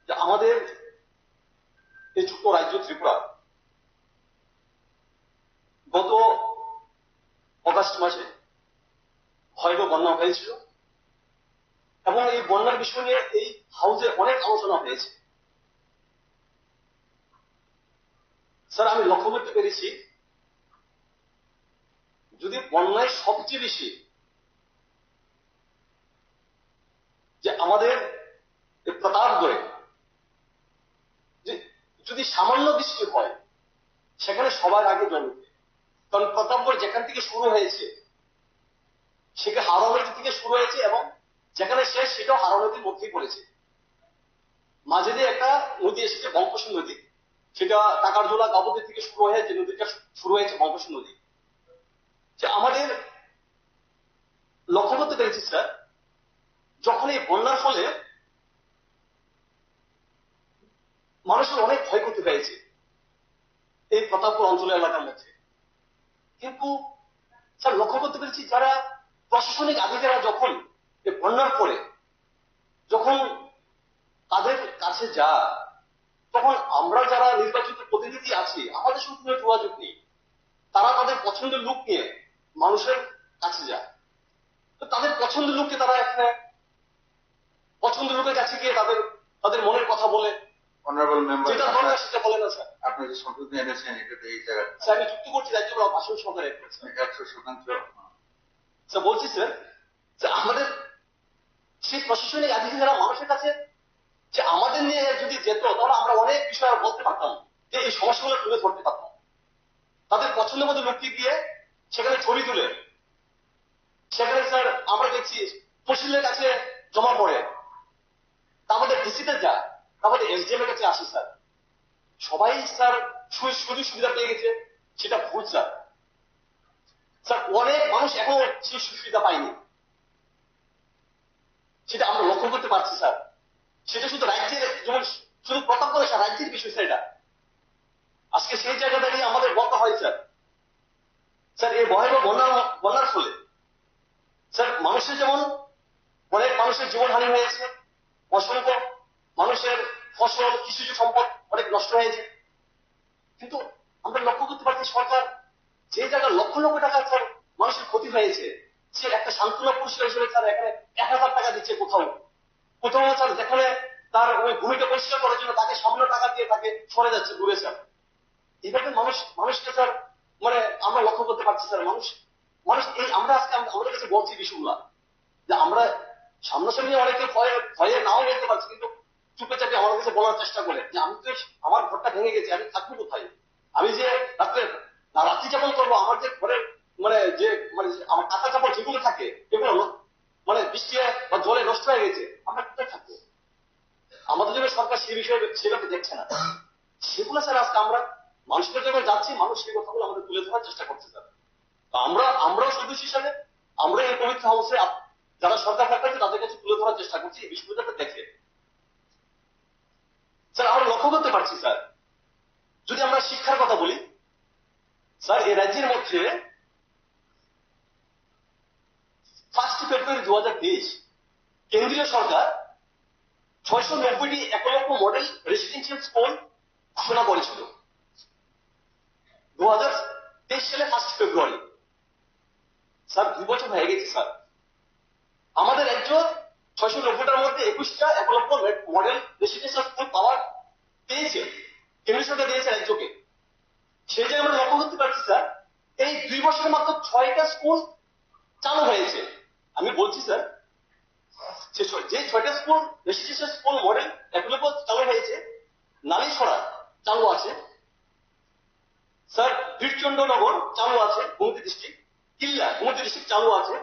যে আমাদের এই ছোট্ট রাজ্য ত্রিপুরা গত অগাস্ট মাসে ভয়াবহ বন্যা হয়েছিল এবং এই বন্যার বিষয় নিয়ে এই হাউসে অনেক আলোচনা হয়েছে। স্যার, আমি লক্ষ্য করতে পেরেছি যদি বন্যায় সবচেয়ে বেশি যে আমাদের প্রতাপগড়ে যদি সামান্য বৃষ্টি হয় সেখানে সবার আগে জল উঠে, কারণ প্রতাপগড় যেখান থেকে শুরু হয়েছে সেখানে হাওড়া নদী থেকে শুরু হয়েছে এবং যেখানে শেষ সেটাও হাওড়া নদীর মধ্যেই পড়েছে। মাঝে দিয়ে একটা নদী এসেছে বঙ্কোশী নদী, সেটা টাকারজোলা গাবতী থেকে শুরু হয়ে যে নদীটা শুরু হয়েছে বঙ্কোশী নদী। যে আমাদের লক্ষ্য করতে পেরেছি স্যার, যখন এই বন্যার ফলে মানুষের অনেক ক্ষয়ক্ষতি হয়েছে এই প্রতাপগড় অঞ্চল এলাকার মধ্যে, কিন্তু স্যার লক্ষ্য করতে পেরেছি যারা প্রশাসনিক আধিকারিকরা যখন এই বন্যার পরে যখন তাদের কাছে যায় তখন আমরা যারা নির্বাচিত প্রতিনিধি আছি আমাদের সঙ্গে কোনো যোগাযোগ নেই। তারা তাদের পছন্দের লোক নিয়ে মানুষের কাছে যায়, তো তাদের পছন্দের লোককে তারা এখানে পছন্দের লোকের কাছে গিয়ে তাদের মনের কথা বলে, অনারেবল মেম্বার যেটা দরকার সেটা বলে না স্যার। আপনি যে সংশোধনী এনেছেন এটা এই জায়গায় স্যার আমি যুক্তি করছি রাজ্যপাল ভাষণ সহকারে 100% স্যার বলছি স্যার যে আমাদের সেই প্রশাসনিক আধিকারিকরা মানুষের কাছে যে আমাদের নিয়ে যদি যেত তাহলে আমরা অনেক বিষয় বলতে পারতাম, যে এই সমস্যাগুলো তুলে ধরতে পারতাম। তাদের পছন্দের মতো লোককে গিয়ে সেখানে ছবি তুলে সেখানে স্যার আমরা দেখছি তহসিলের কাছে জমা পড়ে, আমাদের ডিসিতে যায়, আমাদের এসডিএম এর কাছে আসে স্যার। সবাই স্যার সুযোগ সুবিধা পেয়ে গেছে, সেটা ভুল স্যার। স্যার অনেক মানুষ এখনো সেই সুবিধা পায়নি, সেটা আমরা লক্ষ্য করতে পারছি স্যার। সেটা শুধু রাজ্যের, যেমন শুধু প্রতাপগড় স্যার রাজ্যের বিষয় স্যার এটা। আজকে সেই জায়গা দাঁড়িয়ে আমাদের বলতে হয় স্যার। স্যার এই ভয়াবহ বন্যার ফলে স্যার মানুষের যেমন অনেক মানুষের জীবনহানি হয়েছে, অসংখ্য মানুষের ফসল কৃষিজ সম্পদ অনেক নষ্ট হয়েছে, কিন্তু আমরা লক্ষ্য করতে পারছি সরকার যে জায়গায় লক্ষ লক্ষ টাকা স্যার মানুষের ক্ষতি হয়েছে সে একটা সান্ত্বনা পুরস্কার হিসেবে স্যার এখানে 1000 টাকা দিচ্ছে কোথাও স্যার, যেখানে তার ওই ভূমিকা পরিষ্কার করার জন্য তাকে সামান্য টাকা দিয়ে তাকে সরে যাচ্ছে দূরে স্যার। এইভাবে মানুষকে স্যার মানে আমরা লক্ষ্য করতে পারছি স্যার। মানুষ এই আমরা আজকে আমাদের কাছে বলছি বিষয়গুলা যে আমরা সামনাসামনি অনেকে ভয়ে নাও বলতে পারছি, কিন্তু চুপে চাপে আমার কাছে বলার চেষ্টা করে যে আমি তো আমার ঘরটা ভেঙে গেছে, আমি থাকবো কোথায়, আমি যে রাত্রি যাপন করবো, আমার যে ঘরের মানে যে আমার টাকা চাপড় যেগুলো থাকে এগুলো মানে বৃষ্টি বা জলে নষ্ট হয়ে গেছে, আমরা কোথায় থাকবো? আমাদের জন্য সরকার সেই বিষয়ে সেভাবে দেখছে না। সেগুলো স্যার আজকে আমরা মানুষের জন্য যাচ্ছি, মানুষ সেই কথাগুলো আমাদের তুলে ধরার চেষ্টা করছে স্যার। আমরাও সদস্য হিসাবে আমরা এই পবিত্র হাউসে যারা সরকার থাকছে তাদের কাছে তুলে ধরার চেষ্টা করছি এই বিষয়গুলোকে দেখে। স্যার আমরা লক্ষ্য করতে পারছি স্যার, যদি আমরা শিক্ষার কথা বলি স্যার, এই রাজ্যের মধ্যে 1 ফেব্রুয়ারি 2023 কেন্দ্রীয় সরকার 690টি একলব্য মডেল রেসিডেন্সিয়াল স্কুল ঘোষণা করেছিল 2023 সালে 1 ফেব্রুয়ারি। স্যার 2 বছর হয়ে গেছে স্যার, আমাদের রাজ্য 690টার মধ্যে 21টা একলব্য মডেল রেসিডেন্সিয়াল স্কুল পাওয়ার পেয়েছে, কেন্দ্রীয় সরকার দিয়েছে রাজ্যকে। সেই জায়গায় আমরা লক্ষ্য করতে পারছি স্যার, এই 2 বছরে মাত্র 6টা স্কুল চালু হয়েছে। আমি বলছি স্যার, যে 6টা school residential school model Eklavya চালু হয়েছে, নালিছড়া চালু আছে স্যার, বীরচন্দ্রনগর চালু আছে গোমতী ডিস্ট্রিক্ট, কিল্লা গোমতী ডিস্ট্রিক্ট চালু আছে,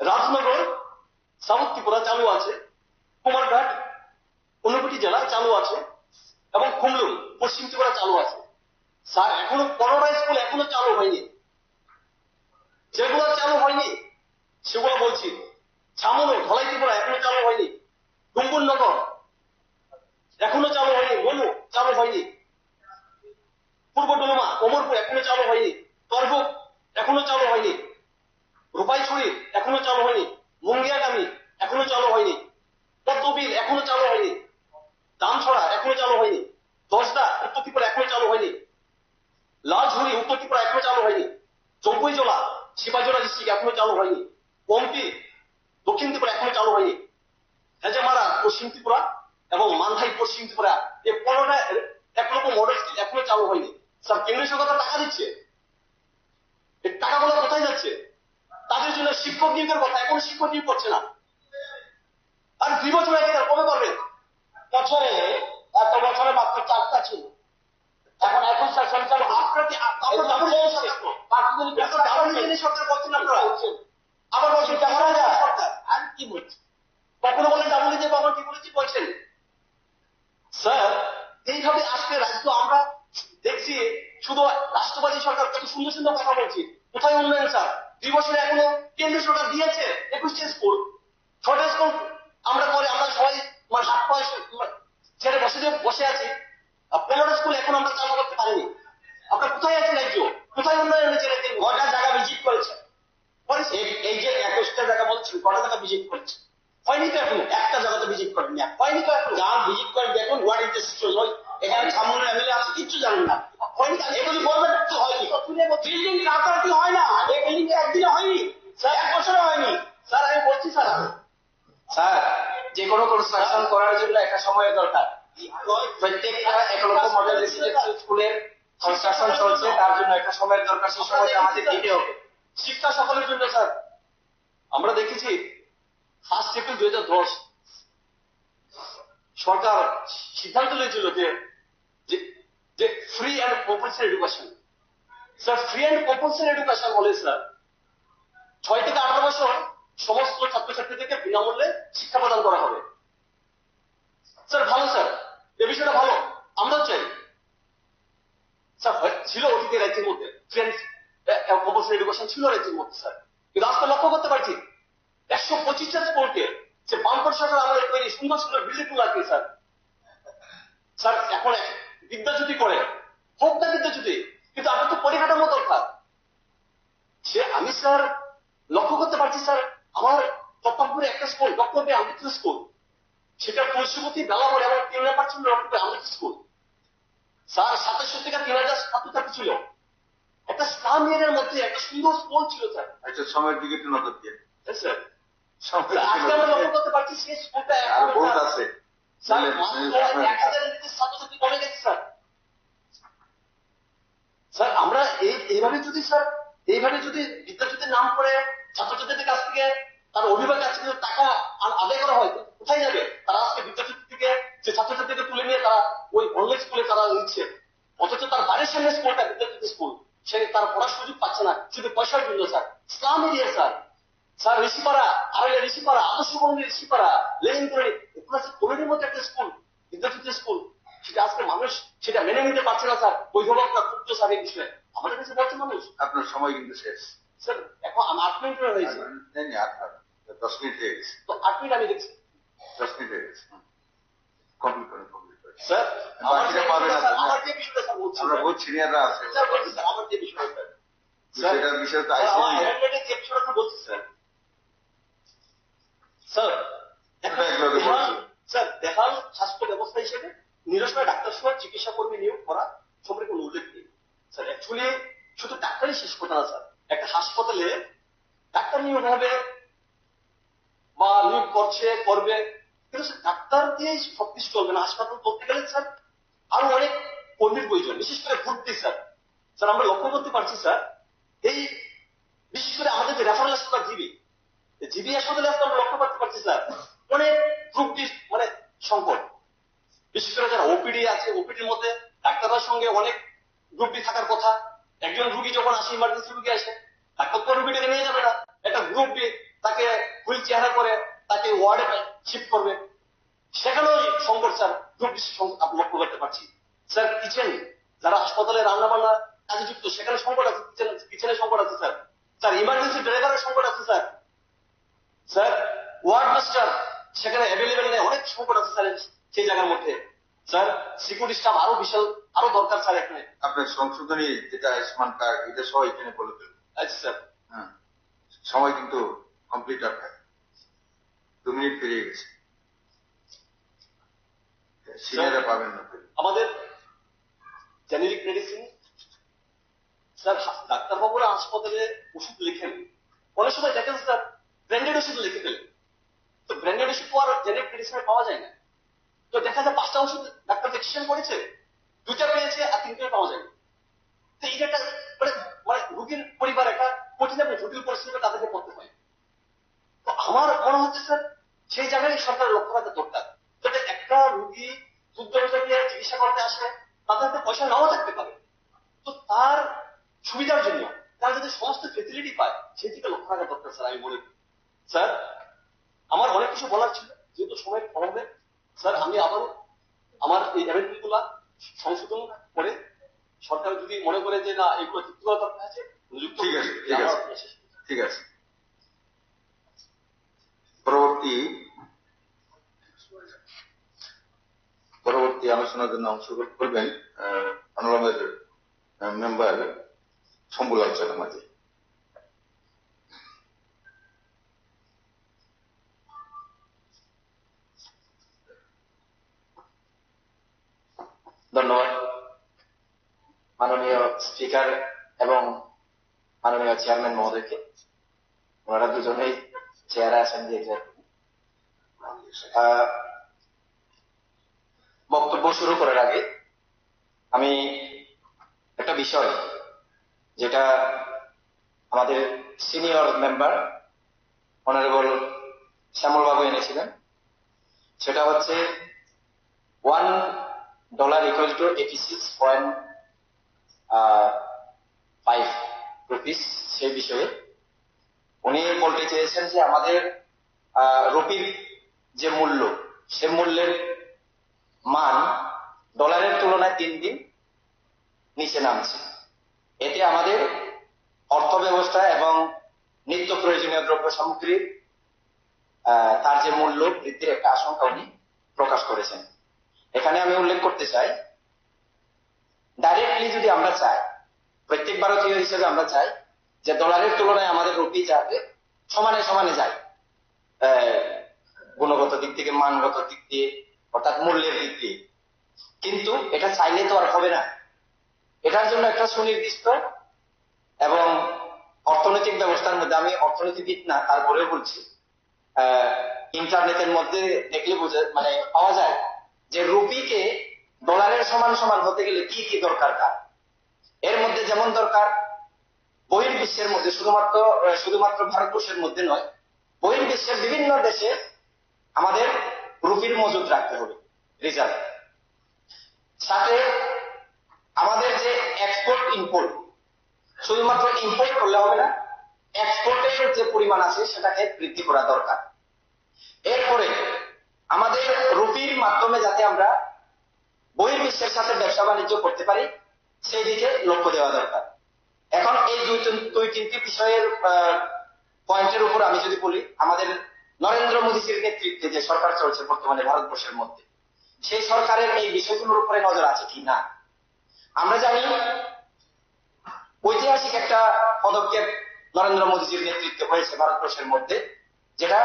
রাজনগর সাউথ ত্রিপুরা চালু আছে, কুমারঘাট ঊনকোটি জেলা চালু আছে এবং খুমলুং পশ্চিম ত্রিপুরা চালু আছে। স্যার এখনো 15টা স্কুল এখনো চালু হয়নি। যেগুলো চালু হয়নি সেগুলো বলছি, ছামনো ধলাই ত্রিপুরা এখনো চালু হয়নি, ডুম্বুরনগর এখনো চালু হয়নি, মনু চালু হয়নি, পূর্ব ডুলুমা অমরপুর এখনো চালু হয়নি, তরবুক এখনো চালু হয়নি, রূপাইছড়ি এখনো চালু হয়নি, মুঙ্গিয়াগামী এখনো চালু হয়নি, পদ্মবিল এখনো চালু হয়নি, দামছড়া এখনো চালু হয়নি, দশদা উত্তর ত্রিপুরা এখনো চালু হয়নি, লালঝুড়ি উত্তর ত্রিপুরা এখনো চালু হয়নি, চৌকুইজলা সিপাজলা ডিস্ট্রিক্ট এখনো চালু হয়নি, পম্পি দক্ষিণ ত্রিপুরা এখনো চালু হয়নি, হেজেমারা পশ্চিম ত্রিপুরা এবং মানধাই পশ্চিম ত্রিপুরা, এই 15টা একলব্য মডেল স্কুল এখনো চালু হয়নি। স্যার কেন্দ্রীয় সরকার টাকা দিচ্ছে, এই টাকাগুলো কোথায় যাচ্ছে? তাদের জন্য শিক্ষক নিয়োগের কথা, এখন শিক্ষক নিয়োগ করছে না। আর 2 বছর আগে কবে করবেন? বছরে এত বছরে মাত্র 4টা ছিল, এখন সেশন চালু। সরকার বলছেন আপনারা, আবার বলছেন সরকার, আর কি বলছে? কখনো বলেন ডাবল দিয়ে, কখনো কি বলেছি বলছেন। স্যার এইভাবে আজকে রাজ্য আমরা দেখছি, শুধু রাষ্ট্রবাদী সরকার কত সুন্দর সুন্দর কথা বলছি, কোথায় উন্নয়ন স্যার? 2 বছরে এখনো কেন্দ্রীয় সরকার দিয়েছে 21টা স্কুল, 6টা স্কুল আমরা সবাই মানে হাত পায়ে ছেড়ে বসে আছি, 15টা স্কুল এখন আমরা চালু করতে পারিনি। আমরা কোথায় আছি রাজ্য? কোথায় উন্নয়ন হয়েছে রাজ্যে? কটা জায়গা ভিজিট করেছে? এই যে 21টা জায়গা বলছেন, কটা জায়গা ভিজিট করেছে? হয়নি তো এখনো, একটা জায়গা তো ভিজিট করেননি। হয়নি তো এখনো। যান ভিজিট করে দেখুন, হোয়াট ইজ দ্য সিচুয়েশন। এখানে সামনে এমএলএ আছে, কিচ্ছু জানেন না। হয়নি এগুলি বলবেন একটু হয়নি। বিল্ডিং রাতারাতি হয় না, এই বিল্ডিং একদিনে হয়নি স্যার, 1 বছরে হয়নি স্যার। আমি বলছি স্যার, যে কোনো কনস্ট্রাকশন করার জন্য একটা সময়ের দরকার। প্রত্যেকটা একলব্য মডেল রেসিডেন্সিয়াল স্কুলের কনস্ট্রাকশন চলছে, তার জন্য একটা সময়ের দরকার, সেই সময়টা আমাদের দিতে হবে। শিক্ষা সকলের জন্য স্যার। আমরা দেখেছি 1 এপ্রিল 2010 সরকার সিদ্ধান্ত নিয়েছিল যে free and compulsory education. Sir free and compulsory education বলে স্যার 6 থেকে 18 বছর সমস্ত ছাত্রছাত্রীদেরকে বিনামূল্যে শিক্ষা প্রদান করা হবে। স্যার ভালো স্যার, এ বিষয়টা ভালো, আমরাও চাই স্যার। ছিল অতীতে রাজ্যের মধ্যে ফ্রি অ্যান্ড কম্পালসারি এডুকেশন ছিল রাজ্যের মধ্যে স্যার, কিন্তু আজকে লক্ষ্য করতে পারছি 125টা স্কুলকে যে বামপট সরকার আমাদের তৈরি সুন্দর সুন্দর বিল্ডিং গুলো আছে স্যার। স্যার এখন বিদ্যাচ্যুতি করে, হোক না বিদ্যাচ্যুতি, কিন্তু আপনার তো পরিকাঠামো দরকার। আমি স্যার লক্ষ্য করতে পারছি স্যার, আমার প্রতাপপুরে একটা school doctor B Ambedkar school, সেটা তুলসীবতী বেলাবর এবং 3 নম্বর ছিল doctor B Ambedkar school. Sir 2700 থেকে 3000 ছাত্রছাত্রী ছিল, একটা স্লাম এরিয়ার মধ্যে একটা সুন্দর স্কুল ছিল স্যার। আচ্ছা সময়ের দিকে একটু নজর দিয়ে স্যার আজকে আমরা লক্ষ্য করতে পারছি সেই স্কুলটা আর বহুত আছে স্যার মাত্র 1000 ছাত্রছাত্রী কমে গেছে স্যার। স্যার আমরা এইভাবে যদি বিদ্যাচ্যুতির নাম করে ছাত্রছাত্রীদের কাছ থেকে, তার অভিভাবকের কাছ থেকে টাকা আদায় করা হয়, কোথায় যাবে তারা? আজকে বিদ্যাচ্যুতি থেকে যে ছাত্রছাত্রীকে তুলে নিয়ে তারা ওই অনলাইন শুধু পয়সার জন্য sir. Islam area sir, sir Rishipara, Araiya Rishipara, Adarsh colony Rishipara, Lenin colony, এগুলো আছে কলোনির মধ্যে একটা স্কুল, বিদ্যাপীঠ স্কুল। সেটা আজকে মানুষ সেটা মেনে নিতে পারছে না স্যার। অভিভাবকরা ক্ষুব্ধ স্যার এই বিষয়ে। আমাদের কাছে বলছে মানুষ আপনার সময় কিন্তু শেষ। স্যার এখন 8 মিনিট হয়েছে, নেই, 10 মিনিট হয়ে গেছে। তো 8 মিনিট আমি দেখছি 10 মিনিট হয়ে গেছে। কমপ্লিট করেন। স্যার। বাকিটা পাবেন না। আমার যে বিষয়টা স্যার বলছি, আমরা বহুত সিনিয়ররা আছে, স্যার বলছি স্যার আমার যে বিষয়টা সেটার বিষয় তো আমার আইসিডি অ্যামেন্ডমেন্টের যে বিষয়টা বলছি স্যার। স্যার এটা একভাবে বলছি। স্যার দেখাল স্বাস্থ্য ব্যবস্থা হিসেবে নিরসনে ডাক্তার সহ চিকিৎসা কর্মী নিয়োগ করা সম্পর্কে কোনো উল্লেখ নেই স্যার। অ্যাকচুয়ালি শুধু ডাক্তারই শেষ কথা না স্যার। একটা হাসপাতালে ডাক্তার নিয়োগ হবে বা নিয়োগ করবে, কিন্তু স্যার ডাক্তার দিয়ে সবকিছু চলবে না। হাসপাতাল করতে গেলে স্যার আরো অনেক কর্মীর প্রয়োজন, বিশেষ করে ভর্তি স্যার। স্যার আমরা লক্ষ্য করতে পারছি স্যার, এই বিশেষ করে আমাদের যে রেফারেল হাসপাতাল জিবি হাসপাতালে আমরা লক্ষ্য করতে পারছি স্যার অনেক গ্রুপ ডি মানে সংকট। বিশেষ করে যারা ওপিডি আছে, ওপিডির মধ্যে ডাক্তারদের সঙ্গে অনেক গ্রুপ ডি থাকার কথা। একজন রুগী যখন আসে, ইমার্জেন্সি রুগী আসে, ডাক্তার তো রুগীটাকে নিয়ে যাবে না, একটা গ্রুপ ডি তাকে হুইল চেয়ারে করে তাকে ওয়ার্ডে শিফট করবে। সেখানেও সংকট স্যার, গ্রুপ ডি সংকট লক্ষ্য করতে পারছি স্যার। কিচেন, যারা হাসপাতালে রান্না বান্না কাজে যুক্ত, সেখানে সংকট আছে, কিচেনের সংকট আছে স্যার। স্যার ইমার্জেন্সি ড্রাইভারের সংকট আছে স্যার। স্যার ওয়ার্ড মাস্টার সেখানে অ্যাভেলেবেল নেই, অনেক সংকট আছে স্যার সেই জায়গার মধ্যে। স্যার সিকিউরিটি স্টাফ আরো বিশাল আরো দরকার স্যার এখানে। আপনার সংশোধনী যেটা আয়ুষ্মান কার্ড, এটা সহ এখানে বলে দেবেন। আচ্ছা স্যার। হ্যাঁ, সময় কিন্তু কমপ্লিট। আপনার 2 মিনিট পেরিয়ে গেছে, সিনিয়ররা পাবেন না। আমাদের জেনেরিক মেডিসিন স্যার, ডাক্তারবাবুরা হাসপাতালে ওষুধ লেখেন, অনেক সময় দেখেন স্যার ব্র্যান্ডেড ওষুধ লিখে ফেলেন। তো ব্র্যান্ডেড ওষুধ তো আর জেনেরিক মেডিসিনে পাওয়া যায় না। তো দেখা যায় 5টা ওষুধ ডাক্তার প্রেসক্রিপশন করেছে, 2টা পেয়েছে আর 3টা পাওয়া যায়। তো এটা একটা মানে রোগীর পরিবার একটা কঠিন এবং জটিল পরিস্থিতিতে তাদেরকে পড়তে হয়। তো আমার মনে হচ্ছে স্যার সেই জায়গায় সরকারের লক্ষ্য রাখা দরকার, যাতে একটা রোগী দুর্দশা দিয়ে চিকিৎসা করতে আসে, তাদের হাতে পয়সা নাও থাকতে পারে, তো তার সুবিধার জন্য তারা যাতে সমস্ত ফেসিলিটি পায় সেদিকে লক্ষ্য রাখা দরকার স্যার। আমি মনে করি স্যার আমার অনেক কিছু বলার ছিল, যেহেতু সময় কম হবে স্যার, আমি আবারও আমার এই অ্যামেন্ডমেন্ট গুলা সংশোধন করে সরকার যদি মনে করে যে না এগুলো যুক্তিগত দরকার আছে, ঠিক আছে, ঠিক আছে, ঠিক আছে। পরবর্তী আলোচনার জন্য অংশগ্রহণ করবেন অনারেবল মেম্বার শম্ভুলাল চট্টোপাধ্যায়। ধন্যবাদ মাননীয় স্পিকার এবং মাননীয় চেয়ারম্যান মহোদয়কে। ওনারা দুজনেই চেয়ারে আসেন দিয়ে বক্তব্য শুরু করার আগে আমি একটা বিষয় যেটা আমাদের সিনিয়র মেম্বার অনারেবল শ্যামল বাবু এনেছিলেন, সেটা হচ্ছে $1 equals to 86.5 রুপিস। সেই বিষয়ে উনি বলতে চেয়েছেন যে আমাদের রুপির যে মূল্য, সে মূল্যের মান ডলারের তুলনায় 3 দিন নিচে নামছে। এতে আমাদের অর্থ ব্যবস্থা এবং নিত্য প্রয়োজনীয় দ্রব্য সামগ্রীর তার যে মূল্য বৃদ্ধির একটা আশঙ্কা উনি প্রকাশ করেছেন। এখানে আমি উল্লেখ করতে চাই, ডাইরেক্টলি যদি আমরা চাই, প্রত্যেক ভারতীয় হিসেবে আমরা চাই যে ডলারের তুলনায় আমাদের রুপি যাতে সমানে সমানে যায়, গুণগত দিক থেকে, মানগত দিক দিয়ে, অর্থাৎ মূল্যের দিক দিয়ে। কিন্তু এটা চাইলে তো আর হবে না। এটার জন্য একটা সুনির্দিষ্ট এবং অর্থনৈতিক ব্যবস্থার মধ্যে, আমি অর্থনীতিবিদ না তারপরেও বলছি, ইন্টারনেটের মধ্যে দেখলে মানে পাওয়া যায় যে রুপিকে ডলারের সমান সমান হতে গেলে কি কি দরকার তার। এর মধ্যে যেমন দরকার বহির্বিশ্বের মধ্যে, শুধুমাত্র ভারতবর্ষের মধ্যে নয়, বহির্বিশ্বের বিভিন্ন দেশে আমাদের রুপির মজুদ রাখতে হবে, রিজার্ভ। সাথে আমাদের যে এক্সপোর্ট ইম্পোর্ট শুধুমাত্র ইম্পোর্ট করলে হবে না, এক্সপোর্টের যে পরিমাণ আছে সেটাকে বৃদ্ধি করা দরকার। এরপরে আমাদের রুপির মাধ্যমে যাতে আমরা বহির্বিশ্বের সাথে ব্যবসা বাণিজ্য করতে পারি সেই দিকে লক্ষ্য দেওয়া দরকার। এখন এই দুই তিনটি বিষয়ের পয়েন্টের উপর আমি যদি বলি, আমাদের নরেন্দ্র মোদীজির নেতৃত্বে যে সরকার চলছে বর্তমানে ভারতবর্ষের মধ্যে, সেই সরকারের এই বিষয়গুলোর উপরে নজর আছে কি না। আমরা জানি ঐতিহাসিক একটা পদক্ষেপ নরেন্দ্র মোদীজির নেতৃত্বে হয়েছে ভারতবর্ষের মধ্যে, যেটা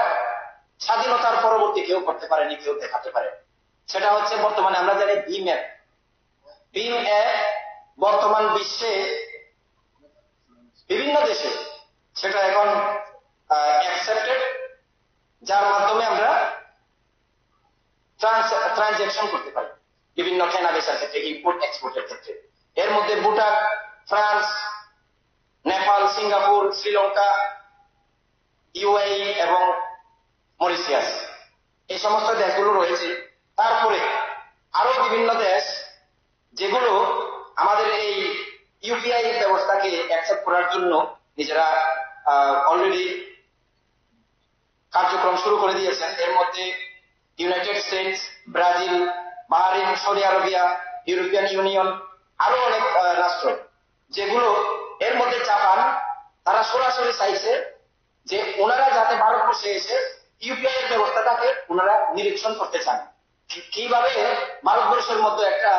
স্বাধীনতার পরবর্তী কেউ করতে পারেনি, কেউ দেখাতে পারে। সেটা হচ্ছে বর্তমানে আমরা জানি ভীম অ্যাপ। ভীম অ্যাপ বর্তমান বিশ্বে বিভিন্ন দেশে সেটা এখন অ্যাকসেপ্টেড, যার মাধ্যমে আমরা ট্রানজাকশন করতে পারি বিভিন্ন কেনা বেচার ক্ষেত্রে, ইম্পোর্ট এক্সপোর্টের ক্ষেত্রে। এর মধ্যে Bhutan, France, Nepal, Singapore, Sri Lanka, UAE এবং মরিশিয়াস, এই সমস্ত দেশগুলো রয়েছে। তারপরে আরো বিভিন্ন দেশ যেগুলো আমাদের এই ইউপিআই ব্যবস্থাকে অ্যাকসেপ্ট করার জন্য নিজেরা অলরেডি কার্যক্রম শুরু করে দিয়েছেন। এর মধ্যে United states, Brazil, Bahrain, Saudi Arabia, European union, আরো অনেক রাষ্ট্র, যেগুলো এর মধ্যে জাপান, তারা সরাসরি চাইছে যে ওনারা যাতে ভারতবর্ষে এসে ইউপিআই এর ব্যবস্থাটাকে ওনারা নিরীক্ষণ করতে চান, কিভাবে ভারতবর্ষের মধ্যে একটা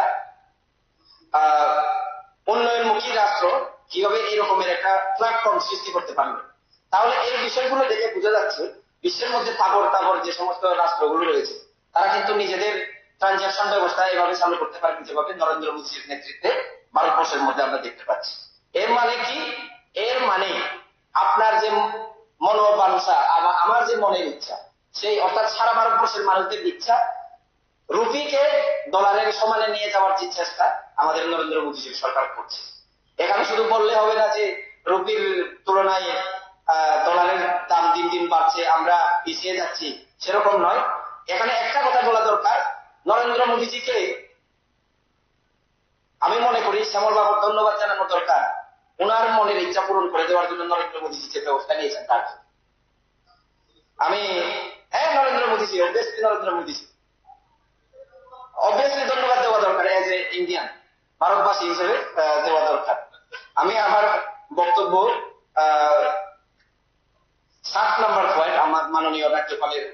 উন্নয়নমুখী রাষ্ট্র কিভাবে এই রকমের একটা প্ল্যাটফর্ম সৃষ্টি করতে পারবে। তাহলে এই বিষয়গুলো দেখে বোঝা যাচ্ছে বিশ্বের মধ্যে তাবর যে সমস্ত রাষ্ট্রগুলো রয়েছে তারা কিন্তু নিজেদের ট্রানজাকশন ব্যবস্থা এভাবে চালু করতে পারবে যেভাবে নরেন্দ্র মোদীর নেতৃত্বে ভারতবর্ষের মধ্যে আমরা দেখতে পাচ্ছি। এর মানে কি? এর মানে আপনার যে মনোবাঞ্ছা, আমার যে মনের ইচ্ছা, সেই অর্থাৎ সারা ভারতবর্ষের মানুষদের ইচ্ছা রুপিকে ডলারের সমানে নিয়ে যাওয়ার যে চেষ্টা আমাদের নরেন্দ্র মোদীজির সরকার করছে। এখানে শুধু বললে হবে না যে রুপির তুলনায় ডলারের দাম দিন দিন বাড়ছে, আমরা পিছিয়ে যাচ্ছি, সেরকম নয়। এখানে একটা কথা বলা দরকার, নরেন্দ্র মোদীজিকে আমি মনে করি শ্যামল বাবুর ধন্যবাদ জানানো দরকার, ওনার মনের ইচ্ছা পূরণ করে দেওয়ার জন্য নরেন্দ্র মোদীজি যে ব্যবস্থা নিয়েছেন তার জন্য। আমি নরেন্দ্র মোদীজি, অবভিয়াসলি নরেন্দ্র মোদীজি, অবভিয়াসলি ধন্যবাদ দেওয়া দরকার, এজ এ ইন্ডিয়ান ভারতবাসী হিসেবে দেওয়া দরকার। আমি আমার বক্তব্য 7 নম্বর পয়েন্ট, আমার মাননীয় রাজ্যপালের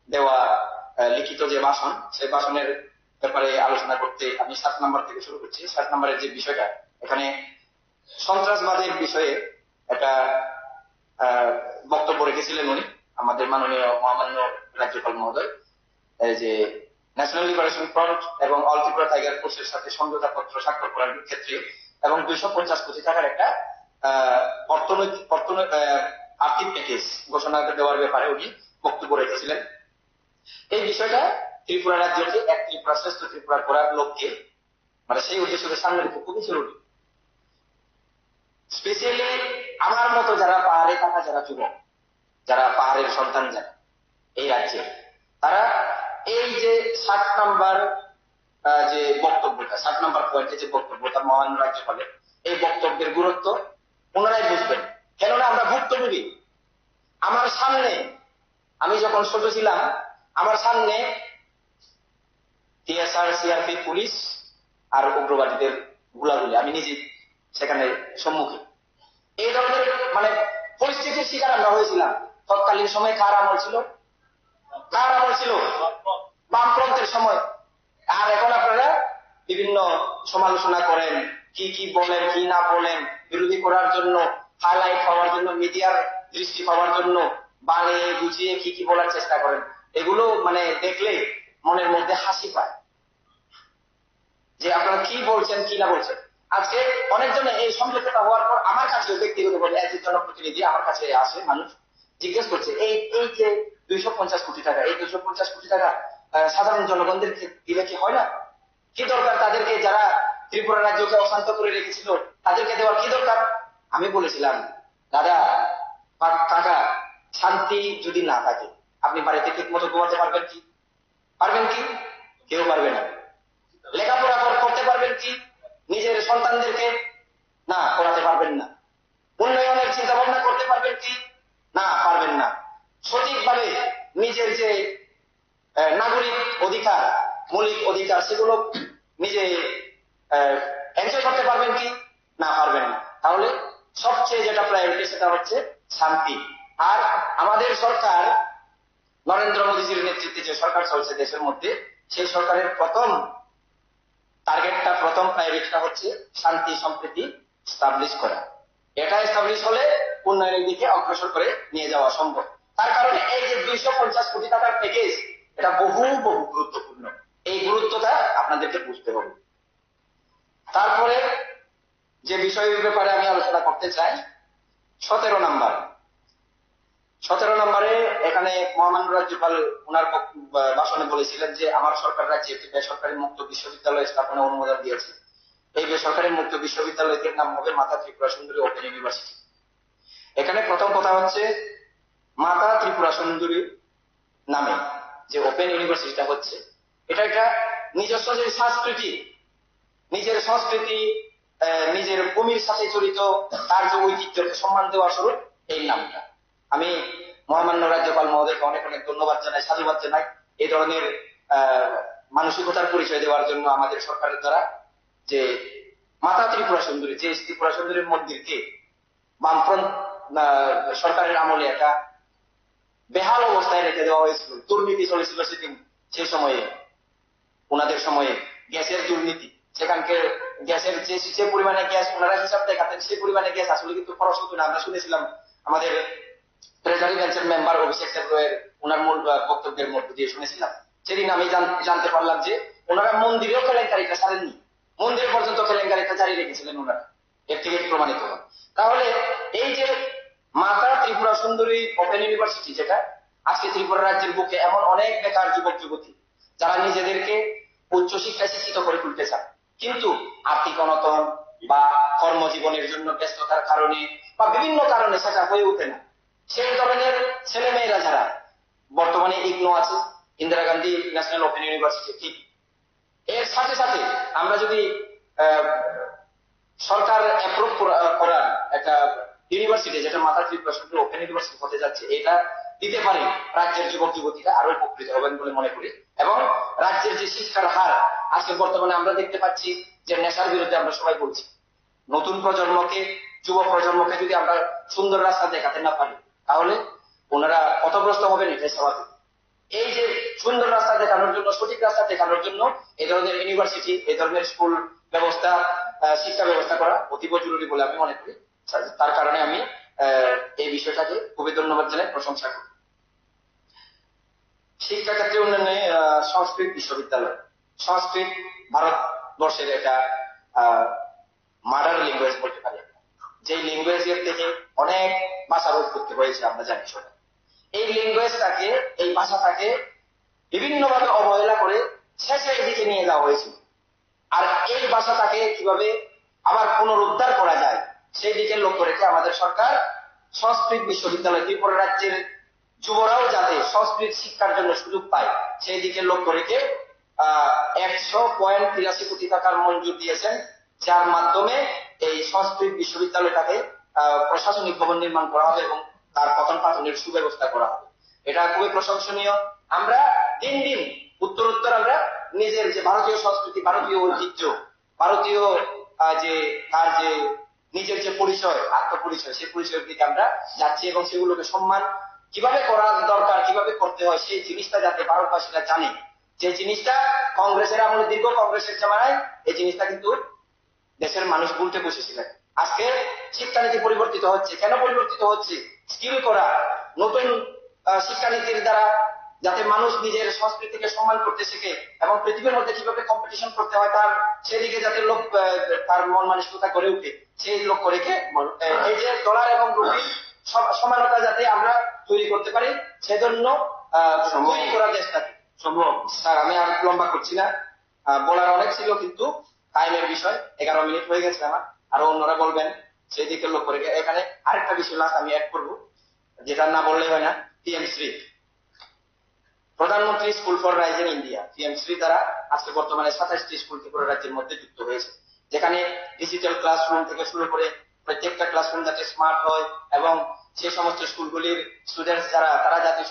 দেওয়া লিখিত যে ভাষণ, সেই ভাষণের ব্যাপারে আলোচনা করতে আমি 7 নম্বর থেকে শুরু করছি। 7 নম্বরের যে বিষয়টা, এখানে সন্ত্রাসবাদের বিষয়ে একটা বক্তব্য রেখেছিলেন উনি, আমাদের মাননীয় মহামান্য রাজ্যপাল মহোদয়, যে ন্যাশনাল লিবারেশন ফ্রন্ট এবং অল ত্রিপুরা টাইগার ফোর্সের সাথে সমঝোতা পত্র স্বাক্ষর করার ক্ষেত্রে এবং 250 কোটি টাকার একটা আর্থিক প্যাকেজ ঘোষণা দেওয়ার ব্যাপারে উনি বক্তব্য রেখেছিলেন। এই বিষয়টা ত্রিপুরা রাজ্যকে এক ত্রিপুরা শ্রেষ্ঠ ত্রিপুরা করার লক্ষ্যে, মানে সেই উদ্দেশ্যকে সামনে রেখে খুবই জরুরি। স্পেশালি আমার মতো যারা পাহাড়ে থাকা, যারা যুবক, যারা পাহাড়ের সন্তান, যারা এই রাজ্যে, তারা এই যে 7 নম্বর যে বক্তব্যটা, 7 নম্বর পয়েন্টে যে বক্তব্যটা মহান রাজ্যপালের, এই বক্তব্যের গুরুত্ব ওনারাই বুঝবেন। কেননা আমরা ভুক্তভোগী। আমার সামনে, আমি যখন ছোট ছিলাম, আমার সামনে টিএসআর, সিআরপি, পুলিশ আর উগ্রবাদীদের গুলাগুলি, আমি নিজে সেখানে সম্মুখীন। এই ধরনের মানে পরিস্থিতির শিকার আমরা হয়েছিলাম। তৎকালীন সময় কার আমল ছিল? বামফ্রন্টের সময়। আর এখন আপনারা বিভিন্ন সমালোচনা করেন, কি কি বলেন, কি না বলেন, বিরোধী করার জন্য, হাইলাইট হওয়ার জন্য, মিডিয়ার দৃষ্টি পাওয়ার জন্য বানিয়ে বুঝিয়ে কি কি বলার চেষ্টা করেন। এগুলো মানে দেখলে মনের মধ্যে হাসি পায় যে আপনারা কি বলছেন কি না বলছেন। আজকে অনেকজনে এই সমঝোতা হওয়ার পর আমার কাছে ব্যক্তিগতভাবে একজন জনপ্রতিনিধি আমার কাছে আসে, মানুষ জিজ্ঞেস করছে এই যে 250 কোটি টাকা, এই 250 কোটি টাকা সাধারণ জনগণদের দিলে কি হয় না? কি দরকার তাদেরকে? যারা ত্রিপুরা রাজ্যকে অশান্ত করে রেখেছিল তাদেরকে দেওয়ার কি দরকার? আমি বলেছিলাম, দাদা কাকা, শান্তি যদি না থাকে আপনি বাড়িতে ঠিক মতো ঘুমাতে পারবেন কি? কেউ পারবে না। লেখাপড়া করতে পারবেন কি নিজের সন্তানদেরকে? না, পড়াতে পারবেন না। মৌলিক অধিকার সেগুলো নিজে এনজয় করতে পারবেন কি? না, পারবেন না। তাহলে সবচেয়ে যেটা প্রায়োরিটি সেটা হচ্ছে শান্তি। আর আমাদের সরকার, নরেন্দ্র মোদীজির নেতৃত্বে যে সরকার চলছে দেশের মধ্যে, সেই সরকারের প্রথম টার্গেটটা, প্রথম প্রায়োরিটিটা হচ্ছে শান্তি সম্প্রীতি স্টাবলিশ করা। এটা এস্টাবলিশ হলে উন্নয়নের দিকে অগ্রসর করে নিয়ে যাওয়া সম্ভব। তার কারণে এই যে 250 কোটি টাকার প্যাকেজ, এটা বহু বহু গুরুত্বপূর্ণ। এই গুরুত্বটা আপনাদেরকে বুঝতে হবে। তারপরে যে বিষয়ের ব্যাপারে আমি আলোচনা করতে চাই, 17 নম্বরে এখানে মহামান্য রাজ্যপাল ওনার ভাষণে বলেছিলেন যে আমার সরকার রাজ্যে একটি বেসরকারি মুক্ত বিশ্ববিদ্যালয় স্থাপনে অনুমোদন দিয়েছে। এই বেসরকারি মুক্ত বিশ্ববিদ্যালয়টির নাম হবে মাতা ত্রিপুরা সুন্দরী ওপেন ইউনিভার্সিটি। এখানে প্রথম কথা হচ্ছে, মাতা ত্রিপুরা সুন্দরী নামে যে ওপেন ইউনিভার্সিটিটা হচ্ছে, এটা একটা নিজস্ব যে সংস্কৃতি, নিজের সংস্কৃতি, নিজের ভূমির সাথে জড়িত তার যে ঐতিহ্যকে সম্মান দেওয়া স্বরূপ এই নামটা। আমি মহামান্য রাজ্যপাল মহোদয়কে অনেক অনেক ধন্যবাদ জানাই, সাধুবাদ জানাই এই ধরনের মানসিকতার পরিচয় দেওয়ার জন্য আমাদের সরকারের দ্বারা। যে মাতা ত্রিপুরা সুন্দরী, যে ত্রিপুরা সুন্দরীর মন্দিরকে বামফ্রন্ট সরকারের আমলে একটা বেহাল অবস্থায় রেখে দেওয়া হয়েছিল, দুর্নীতি চলেছিল সেদিন, সেই সময়ে ওনাদের সময়ে গ্যাসের দুর্নীতি, সেখানকে গ্যাসের যে পরিমাণে গ্যাস ওনারা হিসাব দেখাতেন, সেই পরিমাণে গ্যাস আসলে কিন্তু খরচ হতো না। আমরা শুনেছিলাম আমাদের ট্রেজারি বেঞ্চের মেম্বার অভিষেক দেবরায়ের ওনার মূল বক্তব্যের মধ্যে দিয়ে শুনেছিলাম। সেদিন আমি জানতে পারলাম যে ওনারা মন্দিরেও কেলেঙ্কারিটা ছাড়েননি, মন্দির পর্যন্ত কেলেঙ্কারিটা জারি রেখেছিলেন ওনারা, এর থেকে প্রমাণিত হয়। তাহলে এই যে মাতা ত্রিপুরা সুন্দরী ওপেন ইউনিভার্সিটি, যেটা আজকে ত্রিপুরা রাজ্যের বুকে এমন অনেক বেকার যুবক যুবতী যারা নিজেদেরকে উচ্চশিক্ষায় শিক্ষিত করে তুলতে চান, কিন্তু আর্থিক অনটন বা কর্মজীবনের জন্য ব্যস্ততার কারণে বা বিভিন্ন কারণে সেটা হয়ে ওঠে না, সেই ধরনের ছেলে মেয়েরা যারা বর্তমানে ইগনো আছে, Indira Gandhi national open university, ঠিক এর সাথে সাথে আমরা যদি সরকার অ্যাপ্রুভ করার একটা ইউনিভার্সিটি যেটা মাতা ত্রিপুরা সুন্দরী ওপেন ইউনিভার্সিটি হতে যাচ্ছে, এটা দিতে পারে, রাজ্যের যুবক যুবতীরা আরো উপকৃত হবেন বলে মনে করি। এবং রাজ্যের যে শিক্ষার হার আজকে বর্তমানে আমরা দেখতে পাচ্ছি যে নেশার বিরুদ্ধে আমরা সবাই বলছি, নতুন প্রজন্মকে, যুব প্রজন্মকে যদি আমরা সুন্দর রাস্তা দেখাতে না পারি তাহলে ওনারা পথগ্রস্ত হবেন, এটাই স্বাভাবিক। এই যে সুন্দর রাস্তা দেখানোর জন্য, সঠিক রাস্তা দেখানোর জন্য এই ধরনের ইউনিভার্সিটি, এই ধরনের স্কুল ব্যবস্থা, শিক্ষা ব্যবস্থা করা অতীব জরুরি বলে আমি মনে করি। তার কারণে আমি এই বিষয়টাকে খুবই ধন্যবাদ জানাই, প্রশংসা করি। শিক্ষা ক্ষেত্রে উন্নয়নে সংস্কৃত বিশ্ববিদ্যালয়, সংস্কৃত ভারতবর্ষের একটা মাদার ল্যাঙ্গুয়েজ বলতে পারি, যে ল্যাঙ্গুয়েজের থেকে অনেক ভাষার উৎপত্তি হয়েছে আমরা জানি সবাই। এই ল্যাঙ্গুয়েজটাকে, এই ভাষাটাকে বিভিন্নভাবে অবহেলা করে শেষের দিকে নিয়ে যাওয়া হয়েছিল। আর এই ভাষাটাকে কিভাবে আবার পুনরুদ্ধার করা যায় সেই দিকে লক্ষ্য রেখে আমাদের সরকার সংস্কৃত বিশ্ববিদ্যালয়, ত্রিপুরা রাজ্যের যুবরাও যাতে সংস্কৃত শিক্ষার জন্য সুযোগ পায় সেই দিকে লক্ষ্য রেখে 100.83 কোটি টাকার মঞ্জুর দিয়েছেন, যার মাধ্যমে এই সংস্কৃত বিশ্ববিদ্যালয়টাকে প্রশাসনিক ভবন নির্মাণ করা হবে এবং তার পঠন পাঠনের সুব্যবস্থা করা হবে। এটা খুবই প্রশংসনীয়। আমরা দিন দিন উত্তরোত্তর আমরা নিজের যে ভারতীয় সংস্কৃতি, ভারতীয় ঐতিহ্য, ভারতীয় যে তার যে নিজের যে পরিচয়, আত্মপরিচয়, সেই পরিচয়ের দিকে আমরা যাচ্ছি এবং সেগুলোকে সম্মান কিভাবে করা দরকার, কিভাবে করতে হয় সেই জিনিসটা যাতে ভারতবাসীরা জানে, যে জিনিসটা কংগ্রেসের আমলে, দীর্ঘ কংগ্রেসের জামানায় এই জিনিসটা কিন্তু দেশের মানুষ ভুলতে বসেছিলেন। আজকে শিক্ষানীতি পরিবর্তিত হচ্ছে। কেন পরিবর্তিত হচ্ছে? স্কিল করা, নতুন শিক্ষানীতির দ্বারা যাতে মানুষ নিজের সংস্কৃতিকে সম্মান করতে শেখে এবং পৃথিবীর মধ্যে কিভাবে কম্পিটিশন করতে হয় তার সেদিকে যাতে লোক তার মন মানসিকতা গড়ে উঠে, সেই লক্ষ্য রেখে এই যে ডলার এবং রুপির সমানতা যাতে আমরা তৈরি করতে পারি সেজন্য তৈরি করা দেশটাকে সম্ভব। স্যার আমি আর লম্বা করছি না, বলার অনেক ছিল কিন্তু টাইমের বিষয়, 11 মিনিট হয়ে গেছে আমার, আরো অন্যরা বলবেন, সেই দিকে লক্ষ্য রেখে। এখানে আরেকটা বিষয় লাস্ট আমি অ্যাড করবো, যেটা না বললে হয় না, PM শ্রী, প্রধানমন্ত্রী school for rising India, PM Shri দ্বারা আজকে বর্তমানে 27টি স্কুল ত্রিপুরা রাজ্যের মধ্যে যুক্ত হয়েছে, যেখানে ডিজিটাল ক্লাসরুম থেকে শুরু করে প্রত্যেকটা ক্লাসরুম যাতে স্মার্ট হয় এবং সেই সমস্ত স্কুলগুলির স্টুডেন্টস যারা তারা যাতে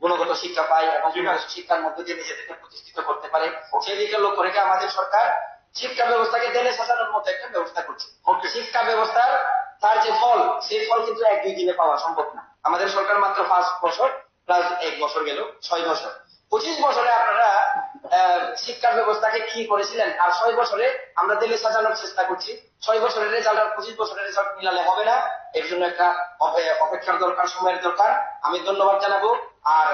গুণগত শিক্ষা পায় এবং গুণগত শিক্ষার মধ্যে দিয়ে নিজেদেরকে প্রতিষ্ঠিত করতে পারে, সেই দিকে লক্ষ্য রেখে আমাদের সরকার শিক্ষা ব্যবস্থাকে দেলে সাজানোর মতো একটা ব্যবস্থা করছে। শিক্ষা ব্যবস্থার তার যে ফল, সেই ফল কিন্তু 1-2 দিনে পাওয়া সম্ভব না। আমাদের সরকার মাত্র 5 বছর প্লাস 1 বছর গেল, 6 বছর। 25 বছরে আপনারা শিক্ষা ব্যবস্থাকে কি করেছিলেন, আর 6 বছরে আমরা দিলে সাজানোর চেষ্টা করছি। 6 বছরের রেজাল্ট আর 25 বছরের রেজাল্ট মিলালে হবে না, এর জন্য একটা অপেক্ষার দরকার, সময়ের দরকার। আমি ধন্যবাদ জানাবো। আর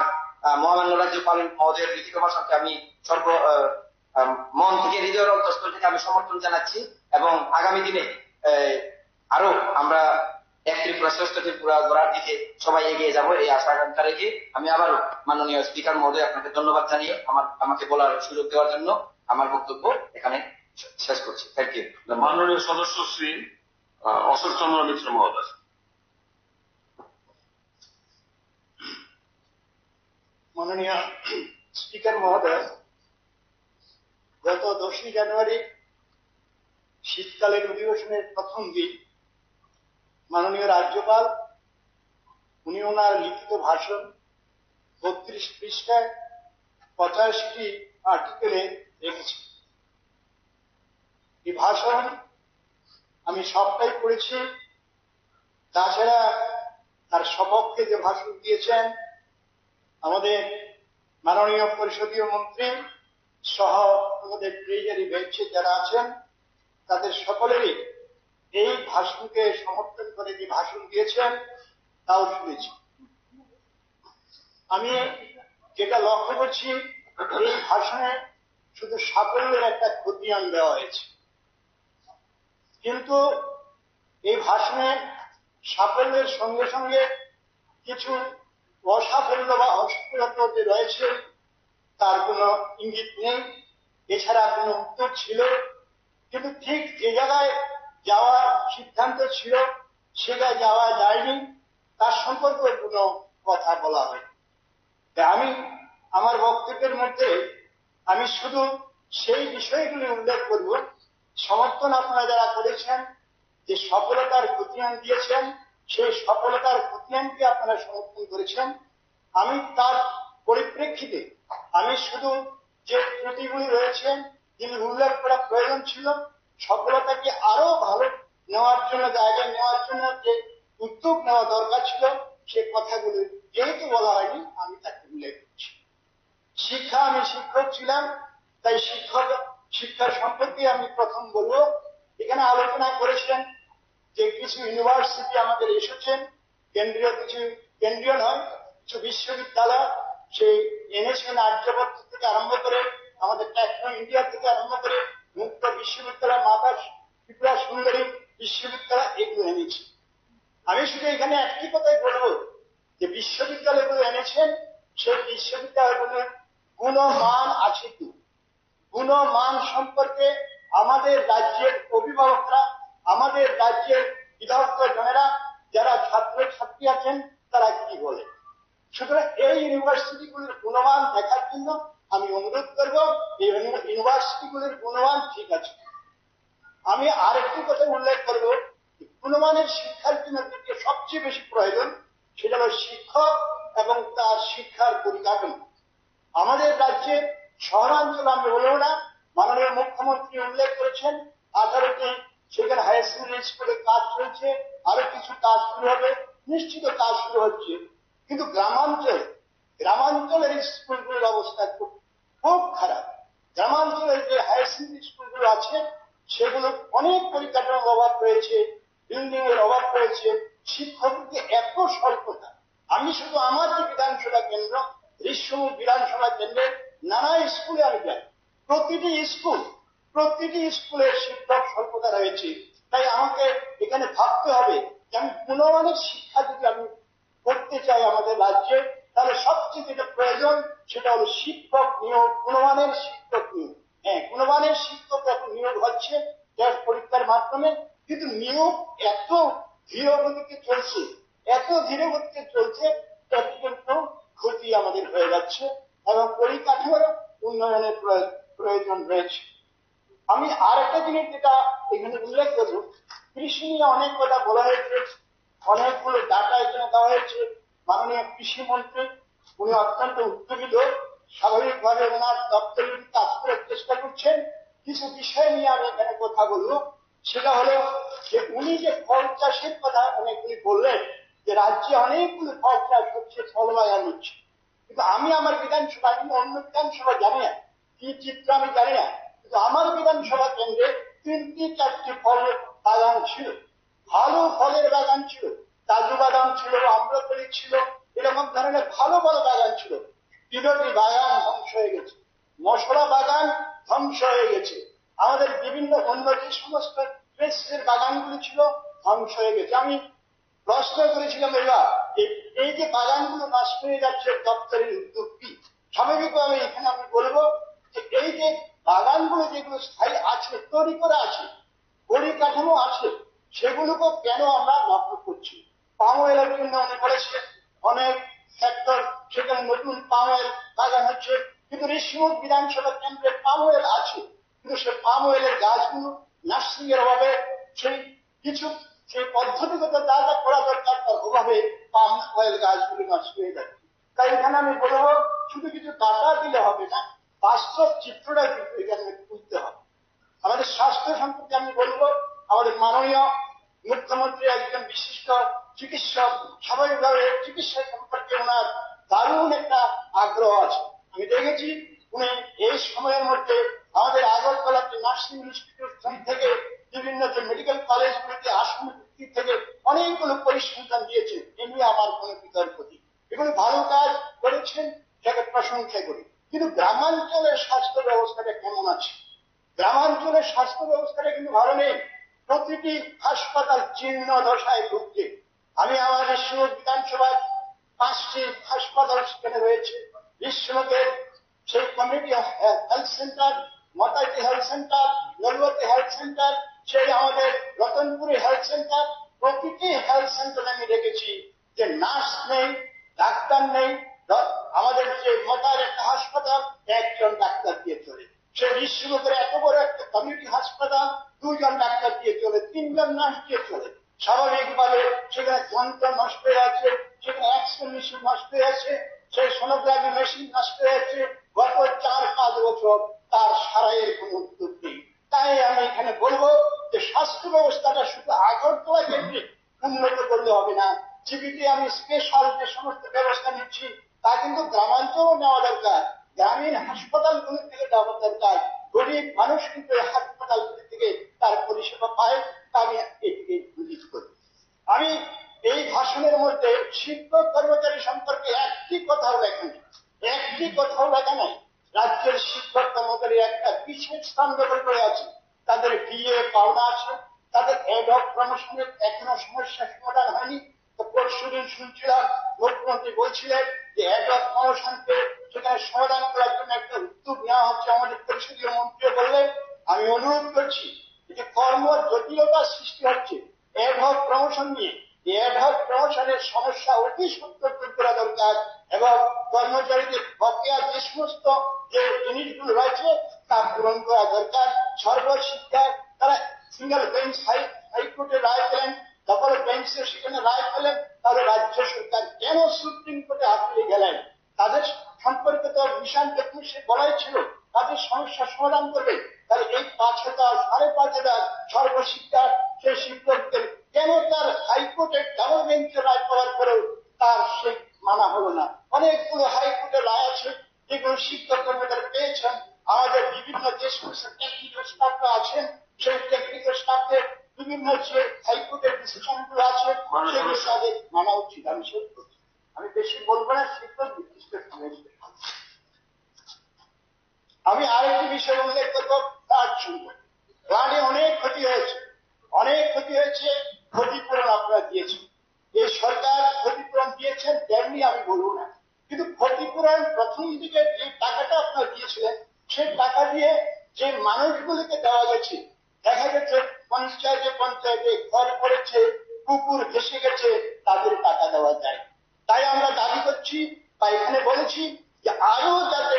মহামান্য রাজ্যপাল মহোদয়ের লিখিত ভাষণকে আমি মন থেকে, হৃদয়ের অন্তঃস্থল থেকে আমি সমর্থন জানাচ্ছি এবং আগামী দিনে আরো আমরা এক ত্রিপুরা শ্রেষ্ঠ ত্রিপুরা গড়ার দিকে সবাই এগিয়ে যাবো, এই আশা আকাঙ্ক্ষা রেখে আমি আবারও মাননীয় স্পিকার মহোদয় আপনাকে ধন্যবাদ জানিয়ে আমাকে বলার সুযোগ দেওয়ার জন্য আমার বক্তব্য এখানে শেষ করছি। Thank you. মাননীয় সদস্য শ্রী অশোক চন্দ্র মিত্র মহোদয়। মাননীয় স্পিকার মহোদয়, গত 10ই জানুয়ারি শীতকালের অধিবেশনের প্রথম দিন মাননীয় রাজ্যপাল উনি ওনার লিখিত ভাষণ 32 পৃষ্ঠায় 85টি আর্টিকেলে রেখেছেন। এই ভাষণ আমি সবটাই পড়েছি। তাছাড়া তার সপক্ষে যে ভাষণ দিয়েছেন আমাদের মাননীয় পরিষদীয় মন্ত্রী সহ আমাদের ট্রেজারি বেঞ্চে যারা আছেন, তাদের সকলেরই এই ভাষণকে সমর্থন করে যে ভাষণ দিয়েছেন তাও শুনেছি। আমি যেটা লক্ষ্য করছি, এই ভাষণে শুধু সাফল্যের একটা খতিয়ান দেওয়া হয়েছে, কিন্তু এই ভাষণে সাফল্যের সঙ্গে সঙ্গে কিছু অসাফল্য বা অসফলতা যে রয়েছে তার কোনো ইঙ্গিত নেই। এছাড়া কোনো উত্তর ছিল, কিন্তু ঠিক যে জায়গায় যাওয়ার সিদ্ধান্ত ছিল সেটায় যাওয়া যায়নি, তার সম্পর্কে কোনো কথা বলা হয়নি। আমি আমার বক্তব্যের মধ্যে আমি শুধু সেই বিষয়গুলি উল্লেখ করব। সমর্থন আপনারা যারা করেছেন, যে সফলতার খতিয়ান দিয়েছেন, সেই সফলতার খতিয়ানকে আপনারা সমর্থন করেছেন। আমি তার পরিপ্রেক্ষিতে আমি শুধু যে ত্রুটিগুলি রয়েছে যিনি উল্লেখ করা প্রয়োজন ছিল, সফলতাকে আরো ভালো নেওয়ার জন্য, জায়গায় নেওয়ার জন্য যে উদ্যোগ নেওয়া দরকার ছিল, সে কথাগুলি যেহেতু বলা হয়নি আমি তাকে উল্লেখ করছি। শিক্ষা, আমি শিক্ষক ছিলাম, তাই শিক্ষার সম্পর্কে আমি প্রথম বলবো। এখানে আলোচনা করেছেন যে কিছু ইউনিভার্সিটি আমাদের এসেছেন, কেন্দ্রীয় কিছু, কেন্দ্রীয় নয়, কিছু বিশ্ববিদ্যালয় সেই এনেছেন। আর্যভট্ট থেকে আরম্ভ করে আমাদের টেকনো ইন্ডিয়া থেকে আরম্ভ করে মুক্ত বিশ্ববিদ্যালয়, মাতা ত্রিপুরা সুন্দরী বিশ্ববিদ্যালয়, এগুলো এনেছে। আমি শুধু এখানে একটি কথাই বলবো যে বিশ্ববিদ্যালয়গুলো এনেছেন, সেই বিশ্ববিদ্যালয়গুলোর গুণমান আছে কি, গুণমান সম্পর্কে আমাদের রাজ্যের অভিভাবকরা, আমাদের রাজ্যের বিধায়কজনেরা, যারা ছাত্র ছাত্রী আছেন, তারা কি বলে। সুতরাং এই ইউনিভার্সিটিগুলির গুণমান দেখার জন্য আমি অনুরোধ করব, এই ইউনিভার্সিটিগুলির গুণমান ঠিক আছে। আমি আরেকটি কথা উল্লেখ করব, গুণমানের শিক্ষার জন্য যেটি সবচেয়ে বেশি প্রয়োজন সেটা হল শিক্ষক এবং তার শিক্ষার পরিকাঠামো। আমাদের রাজ্যে শহরাঞ্চল আমি বলবো না, মাননীয় মুখ্যমন্ত্রী উল্লেখ করেছেন 18টি সেখানে হায়ার সেকেন্ডারি স্কুলে কাজ চলছে, আরো কিছু কাজ শুরু হবে, নিশ্চিত কাজ শুরু হচ্ছে। কিন্তু গ্রামাঞ্চলের স্কুলগুলোর অবস্থা খুব খারাপ। গ্রামাঞ্চলের যে হায়ার সেকেন্ডারি স্কুলগুলো আছে সেগুলো অনেক পরিকাঠামোর অভাব রয়েছে, বিল্ডিং এর অভাব রয়েছে, শিক্ষককে এত স্বল্পতা। আমি শুধু আমার যে বিধানসভা কেন্দ্র, ঋষ্যমুখ বিধানসভা কেন্দ্রের নানা স্কুলে আমি যাই, প্রতিটি স্কুলের শিক্ষক স্বল্পতা রয়েছে। তাই আমাকে এখানে ভাবতে হবে যে আমি গুণমানের শিক্ষা যদি আমি করতে চাই আমাদের রাজ্যে, তাহলে সবচেয়ে যেটা প্রয়োজন সেটা হলো শিক্ষক নিয়োগ, গুণমানের শিক্ষক নিয়োগ। হ্যাঁ, গুণমানের শিক্ষক এখন নিয়োগ হচ্ছে ট্যাট পরীক্ষার মাধ্যমে, কিন্তু নিয়োগ এত ধীর গতিতে চলছে, তাতে কিন্তু ক্ষতি আমাদের হয়ে যাচ্ছে এবং পরিকাঠামোর উন্নয়নের প্রয়োজন রয়েছে। আমি আর একটা জিনিস যেটা এখানে উল্লেখ করব, কৃষি নিয়ে অনেক কথা বলা হয়েছে, অনেকগুলো ডাটা এখানে দেওয়া হয়েছে। মাননীয় কৃষি মন্ত্রী উনি অত্যন্ত উদ্যোগী লোক, স্বাভাবিকভাবে ওনার দপ্তরে কাজ করার চেষ্টা করছেন। কিছু বিষয় নিয়ে আমি এখানে কথা বলবো, সেটা হলো যে উনি যে ফল চাষের কথা অনেকগুলি বললেন, যে রাজ্যে অনেকগুলো ফল চাষ হচ্ছে, ফল বাগান হচ্ছে, কিন্তু আমি আমার বিধানসভা, কিন্তু অন্য বিধানসভা জানি না কি চিত্র আমি জানি না, কিন্তু আমার বিধানসভা কেন্দ্রে 3-4টি ফলের বাগান ছিল, ভালো ফলের বাগান ছিল, কাজু বাদাম ছিল, আম্রপলি ছিল, এরকম ধরনের ভালো ভালো বাগান ছিল। 3টি বাগান ধ্বংস হয়ে গেছে, মশলা বাগান ধ্বংস হয়ে গেছে, আমাদের বিভিন্ন অন্য যে সমস্ত ফ্রেশের বাগানগুলি ছিল ধ্বংস হয়ে গেছে। আমি প্রশ্ন করেছিলাম এবার এই যে বাগানগুলো নষ্ট হয়ে যাচ্ছে, দপ্তরের উদ্যোগ কি? স্বাভাবিকভাবে এখানে আমি বলবো যে এই যে বাগানগুলো যেগুলো স্থায়ী আছে, তৈরি করা আছে, পরিকাঠামো আছে, সেগুলোকে কেন আমরা লক্ষ্য করছি? পাম অয়েলের জন্য উনি বলেছেন অনেক সেক্টর, সেখানে নতুন পাম অয়েল বাগান হচ্ছে, কিন্তু ঋষিমুখ বিধানসভা কেন্দ্রে পাম অয়েল আছে, কিন্তু সে পাম অয়েলের গাছগুলো নার্সিং এর অভাবে, সেই পদ্ধতিগত যা যা করা দরকার তার অভাবে পাম অয়েল গাছগুলি নষ্ট হয়ে যাচ্ছে। তাই এখানে আমি বলবো শুধু কিছু ডাটা দিলে হবে না, বাস্তব চিত্রটা কিন্তু এখানে তুলতে হবে। আমাদের স্বাস্থ্য সম্পর্কে আমি বলবো, আমাদের মাননীয় মুখ্যমন্ত্রী একজন বিশিষ্ট চিকিৎসক, স্বাভাবিকভাবে চিকিৎসা সম্পর্কে ওনার দারুণ একটা আগ্রহ আছে। আমি দেখেছি উনি এই সময়ের মধ্যে আমাদের আগরতলাতে নার্সিং ইনস্টিটিউট থেকে বিভিন্ন যে মেডিকেল কলেজগুলিতে আসন ভিত্তি থেকে অনেকগুলো পরিসংখ্যান দিয়েছেন, এ নিয়ে আমার কোনো বিতর্ক নেই, এগুলো ভালো কাজ করেছেন, সেটাকে প্রশংসা করি। কিন্তু গ্রামাঞ্চলের স্বাস্থ্য ব্যবস্থাটা কেমন আছে? গ্রামাঞ্চলের স্বাস্থ্য ব্যবস্থাটা কিন্তু ভালো নেই, প্রতিটি হাসপাতাল জীর্ণ দশায় ভুগছে। আমি আমার ঋষিমুখ বিধানসভায় 5টি হাসপাতাল সেখানে রয়েছে, ঋষিমুখের সেই community health centre, Mataiti health centre, Nalbati health centre, সেই আমাদের রতনপুরি হেলথ সেন্টার, প্রতিটি হেলথ সেন্টারে আমি দেখেছি যে নার্স নেই, ডাক্তার নেই। আমাদের যে মতার একটা হাসপাতাল, একজন ডাক্তার দিয়ে চলে। সে ঋষিমুখের এত বড় একটা কমিউনিটি হাসপাতাল, 2জন ডাক্তার দিয়ে চলে, 3জন নার্স দিয়ে চলে। স্বাভাবিকভাবে সেখানে যন্ত্র নষ্ট হয়ে আছে, সেখানে এক্সরে মেশিন নষ্ট হয়ে আছে, সেই সোনোগ্রাফি মেশিন নষ্ট হয়েছে। গত 4-5 বছর তার সারাইয়ের কোন উদ্যোগ নেই। তাই আমি এখানে বলবো যে স্বাস্থ্য ব্যবস্থাটা শুধু আগরতলা কেন্দ্রে উন্নত করলে হবে না, জীবিতে আমি স্পেশাল যে সমস্ত ব্যবস্থা নিচ্ছি তা কিন্তু গ্রামাঞ্চলও নেওয়া দরকার, গ্রামীণ হাসপাতালগুলি থেকে দেওয়া দরকার। গরিব মানুষ কিন্তু এই হাসপাতালগুলি থেকে তার পরিষেবা পায়, তা আমি এটিকে উল্লেখ করি। আমি এই ভাষণের মধ্যে শিক্ষক কর্মচারী সম্পর্কে একটি কথাও লেখা নেই, একটি কথাও লেখা নাই। রাজ্যের শিক্ষক কর্মচারী একটা বিশেষ স্থান দখল করে আছে, তাদের ডিএ পাওনা আছে, তাদের অ্যাডহক প্রমোশনের এখনো সমস্যা সমাধান হয়নি। তো পরশুদিন শুনছিলাম মুখ্যমন্ত্রী বলছিলেন যে অ্যাডহক প্রমোশনকে সেখানে সমাধান করার জন্য একটা উদ্যোগ নেওয়া হচ্ছে। আমাদের পরিষদীয় মন্ত্রী বললেন, আমি অনুরোধ করছি যে কর্ম জটিলতা সৃষ্টি হচ্ছে অ্যাডহক প্রমোশন নিয়ে, অ্যাডহক প্রমোশনের সমস্যা অতি সত্তর দূর করা দরকার এবং কর্মচারীদের বকেয়া যে সমস্ত যে জিনিসগুলো রয়েছে তা পূরণ করা দরকার। সর্বশিক্ষা তারা সিঙ্গেল বেঞ্চ হাইকোর্টে রায় পেলেন, ডবল বেঞ্চের সেখানে রায় পেলেন, তাহলে রাজ্য সরকার কেন সুপ্রিম কোর্টে আপিলে গেলেন? তাদের সম্পর্কে তো মিশন টেকনিশে বলাই ছিল তাদের সমস্যা সমাধান করবে। তাহলে এই 5,000 5,500 সর্বশিক্ষা সেই শিক্ষকদের কেন তার হাইকোর্টের ডাবল বেঞ্চের রায় পাওয়ার পরেও তার সে মানা হলো না? অনেকগুলো হাইকোর্টের রায় আছে যেগুলো শিক্ষক কর্মচারী পেয়েছেন। আমাদের বিভিন্ন যে সমস্ত টেকনিক্যাল স্টাফরা আছেন, সেই টেকনিক্যাল স্টাফদের বিভিন্ন যে হাইকোর্টের ডিসিশন গুলো আছে সেগুলো তাদের মানা উচিত। আমি শেষ করছি, আমি বেশি বলবো না, শিক্ষক নির্দিষ্ট আমি আরেকটি বিষয় উল্লেখ করবো, ফ্লাড সম্পর্কে। ফ্লাডে অনেক ক্ষতি হয়েছে, অনেক ক্ষতি হয়েছে, ক্ষতিপূরণ আপনারা দিয়েছেন। এই সরকার ক্ষতিপূরণ দিয়েছেন তেমনি আমি বলবো না, কিন্তু ক্ষতিপূরণ প্রথম দিকে যে টাকাটা আপনারা দিয়েছিলেন সেই টাকা দিয়ে যে মানুষগুলিকে দেওয়া গেছে, দেখা গেছে পঞ্চায়েতে ঘর পড়েছে, পুকুর ভেসে গেছে, তাদের টাকা দেওয়া যায়। তাই আমরা দাবি করছি বা এখানে বলেছি যে আরো যাতে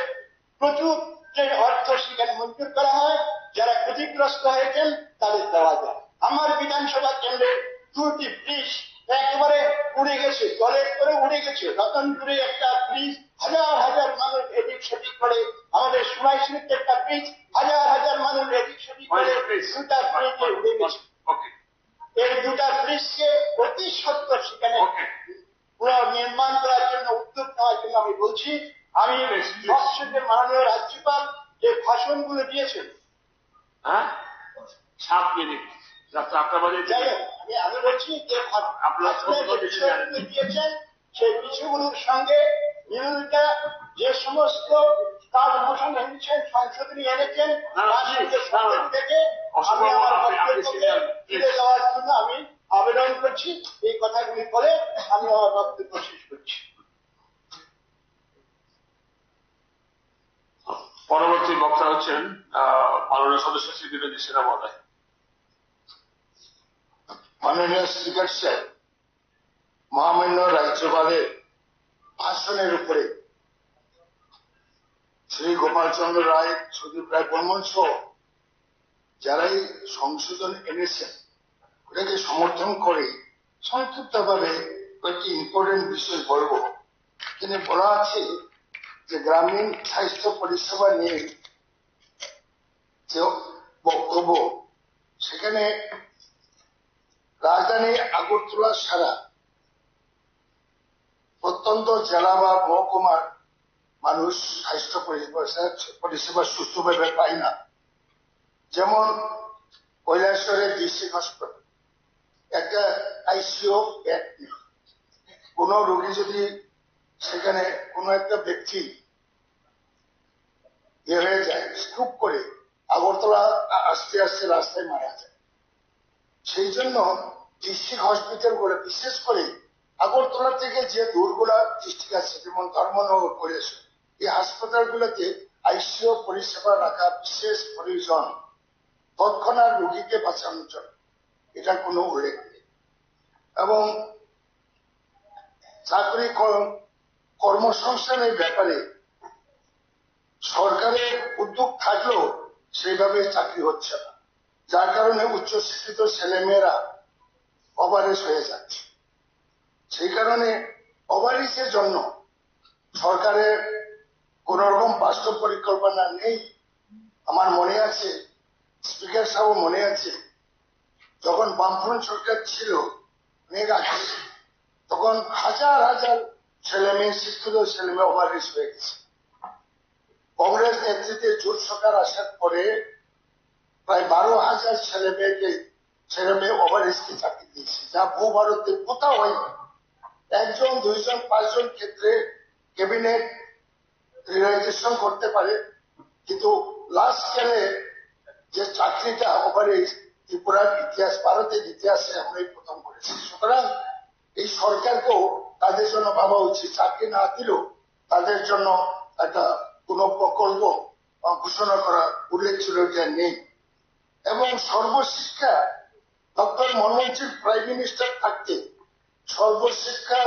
প্রচুর যে অর্থ সেখানে মঞ্জুর করা হয়, যারা ক্ষতিগ্রস্ত হয়েছেন তাদের দেওয়া যায়। আমার বিধানসভা কেন্দ্রে 2টি ব্রিজ একেবারে উড়ে গেছে, জলের করে উড়ে গেছে। রতনপুরে একটা ব্রিজ, হাজার হাজার মানুষ এদিক সেদিক করে, আমাদের সুনাইশ্রীতে একটা ব্রিজ, হাজার হাজার মানুষ এদিক সেদিক করে, দুটা ব্রিজে উড়ে গেছে। এই দুটা ব্রিজকে অতি সত্তর সেখানে পুনর্নির্মাণ করার জন্য উদ্যোগ নেওয়ার জন্য আমি বলছি। আমি সবশেষে মাননীয় রাজ্যপাল যে ভাষণগুলো দিয়েছেন, হ্যাঁ 7 মিনিট আমি বলছি যে বিষয়গুলো দিয়েছেন সেই বিষয়গুলোর সঙ্গে বিরোধিতা যে সমস্ত কাজ মোশন এনেছেন, সংশোধনী এনেছেন, তার সঙ্গে সংযোগ থেকে আমি আমার বক্তব্যকে তুলে দেওয়ার জন্য আমি আবেদন করছি। এই কথাগুলি বলে আমি আমার বক্তব্য শেষ করছি। পরবর্তী বক্তা হচ্ছেন মাননীয় সদস্য শ্রী বিরোধী সেনা মহোদয়। মাননীয় স্পিকার সাহেব, মহামান্য রাজ্যপালের ভাষণের উপরে শ্রী গোপাল চন্দ্র রায়, সুদীপ রায় বর্মন সহ যারাই সংশোধন এনেছেন ওটাকে সমর্থন করে সংক্ষিপ্তভাবে কয়েকটি ইম্পর্টেন্ট বিষয় বলব। এখানে বলা আছে যে গ্রামীণ স্বাস্থ্য পরিষেবা নিয়ে যে বক্তব্য, সেখানে রাজধানী আগরতলা ছাড়া প্রত্যন্ত জেলা বা মহকুমার মানুষ স্বাস্থ্য পরিষেবা সুষ্ঠুভাবে পায় না। যেমন কৈলাসহরের ডিস্ট্রিক্ট হাসপাতাল একটা আইসিইউ বেড নেই। কোন রোগী যদি সেখানে কোনো একটা ব্যক্তি হয়ে যায়, স্ট্রোক করে আগরতলা আস্তে আস্তে রাস্তায় মারা যায়। সেই জন্য ডিস্ট্রিক্ট হসপিটাল গুলো, বিশেষ করে আগরতলা থেকে যে দূরগুলা ডিস্ট্রিক্ট আছে যেমন ধর্মনগর, কৈলাসহর, এই হাসপাতালগুলোতে আইসিইউ পরিষেবা রাখা বিশেষ প্রয়োজন তৎক্ষণাৎ রোগীকে বাঁচানোর জন্য। এটার কোনো উল্লেখ নেই। এবং চাকরি কর্মসংস্থানের ব্যাপারে সরকারের উদ্যোগ থাকলেও সেইভাবে চাকরি হচ্ছে না, যার কারণে উচ্চশিক্ষিত ছেলেমেয়েরা ওভারেজ হয়ে যাচ্ছে। সেই কারণে ওভারেজের জন্য সরকারের কোন রকম বাস্তব পরিকল্পনা নেই। আমার মনে আছে, স্পিকার সাহেব মনে আছে, যখন বামফ্রন্ট সরকার ছিল অনেক আগে, তখন হাজার হাজার ছেলে মেয়ে, শিক্ষিত ছেলে মেয়ে ওভারেজ হয়ে গেছে। কংগ্রেস নেতৃত্বে জোট সরকার আসার পরে প্রায় 12,000 ছেলে মেয়ে ওভারেজকে চাকরি দিয়েছে, যা বহু ভারতে কোথাও হয়নি। 1 জন 2 জন 5 জন ক্ষেত্রে ক্যাবিনেট রিয়েলাইজেশন করতে পারে, কিন্তু লাস্ট স্কেলে যে চাকরিটা ওভারেজ ত্রিপুরার ইতিহাস, ভারতের ইতিহাসে আমরা প্রথম করেছি। সুতরাং এই সরকারকেও তাদের জন্য ভাবা উচিত। চাকরি না দিলেও তাদের জন্য একটা কোন প্রকল্প ঘোষণা করা উল্লেখ ছিল, যা নেই। এবং Sarvashiksha, doctor Manmohan Singh prime minister থাকতে সর্বশিক্ষা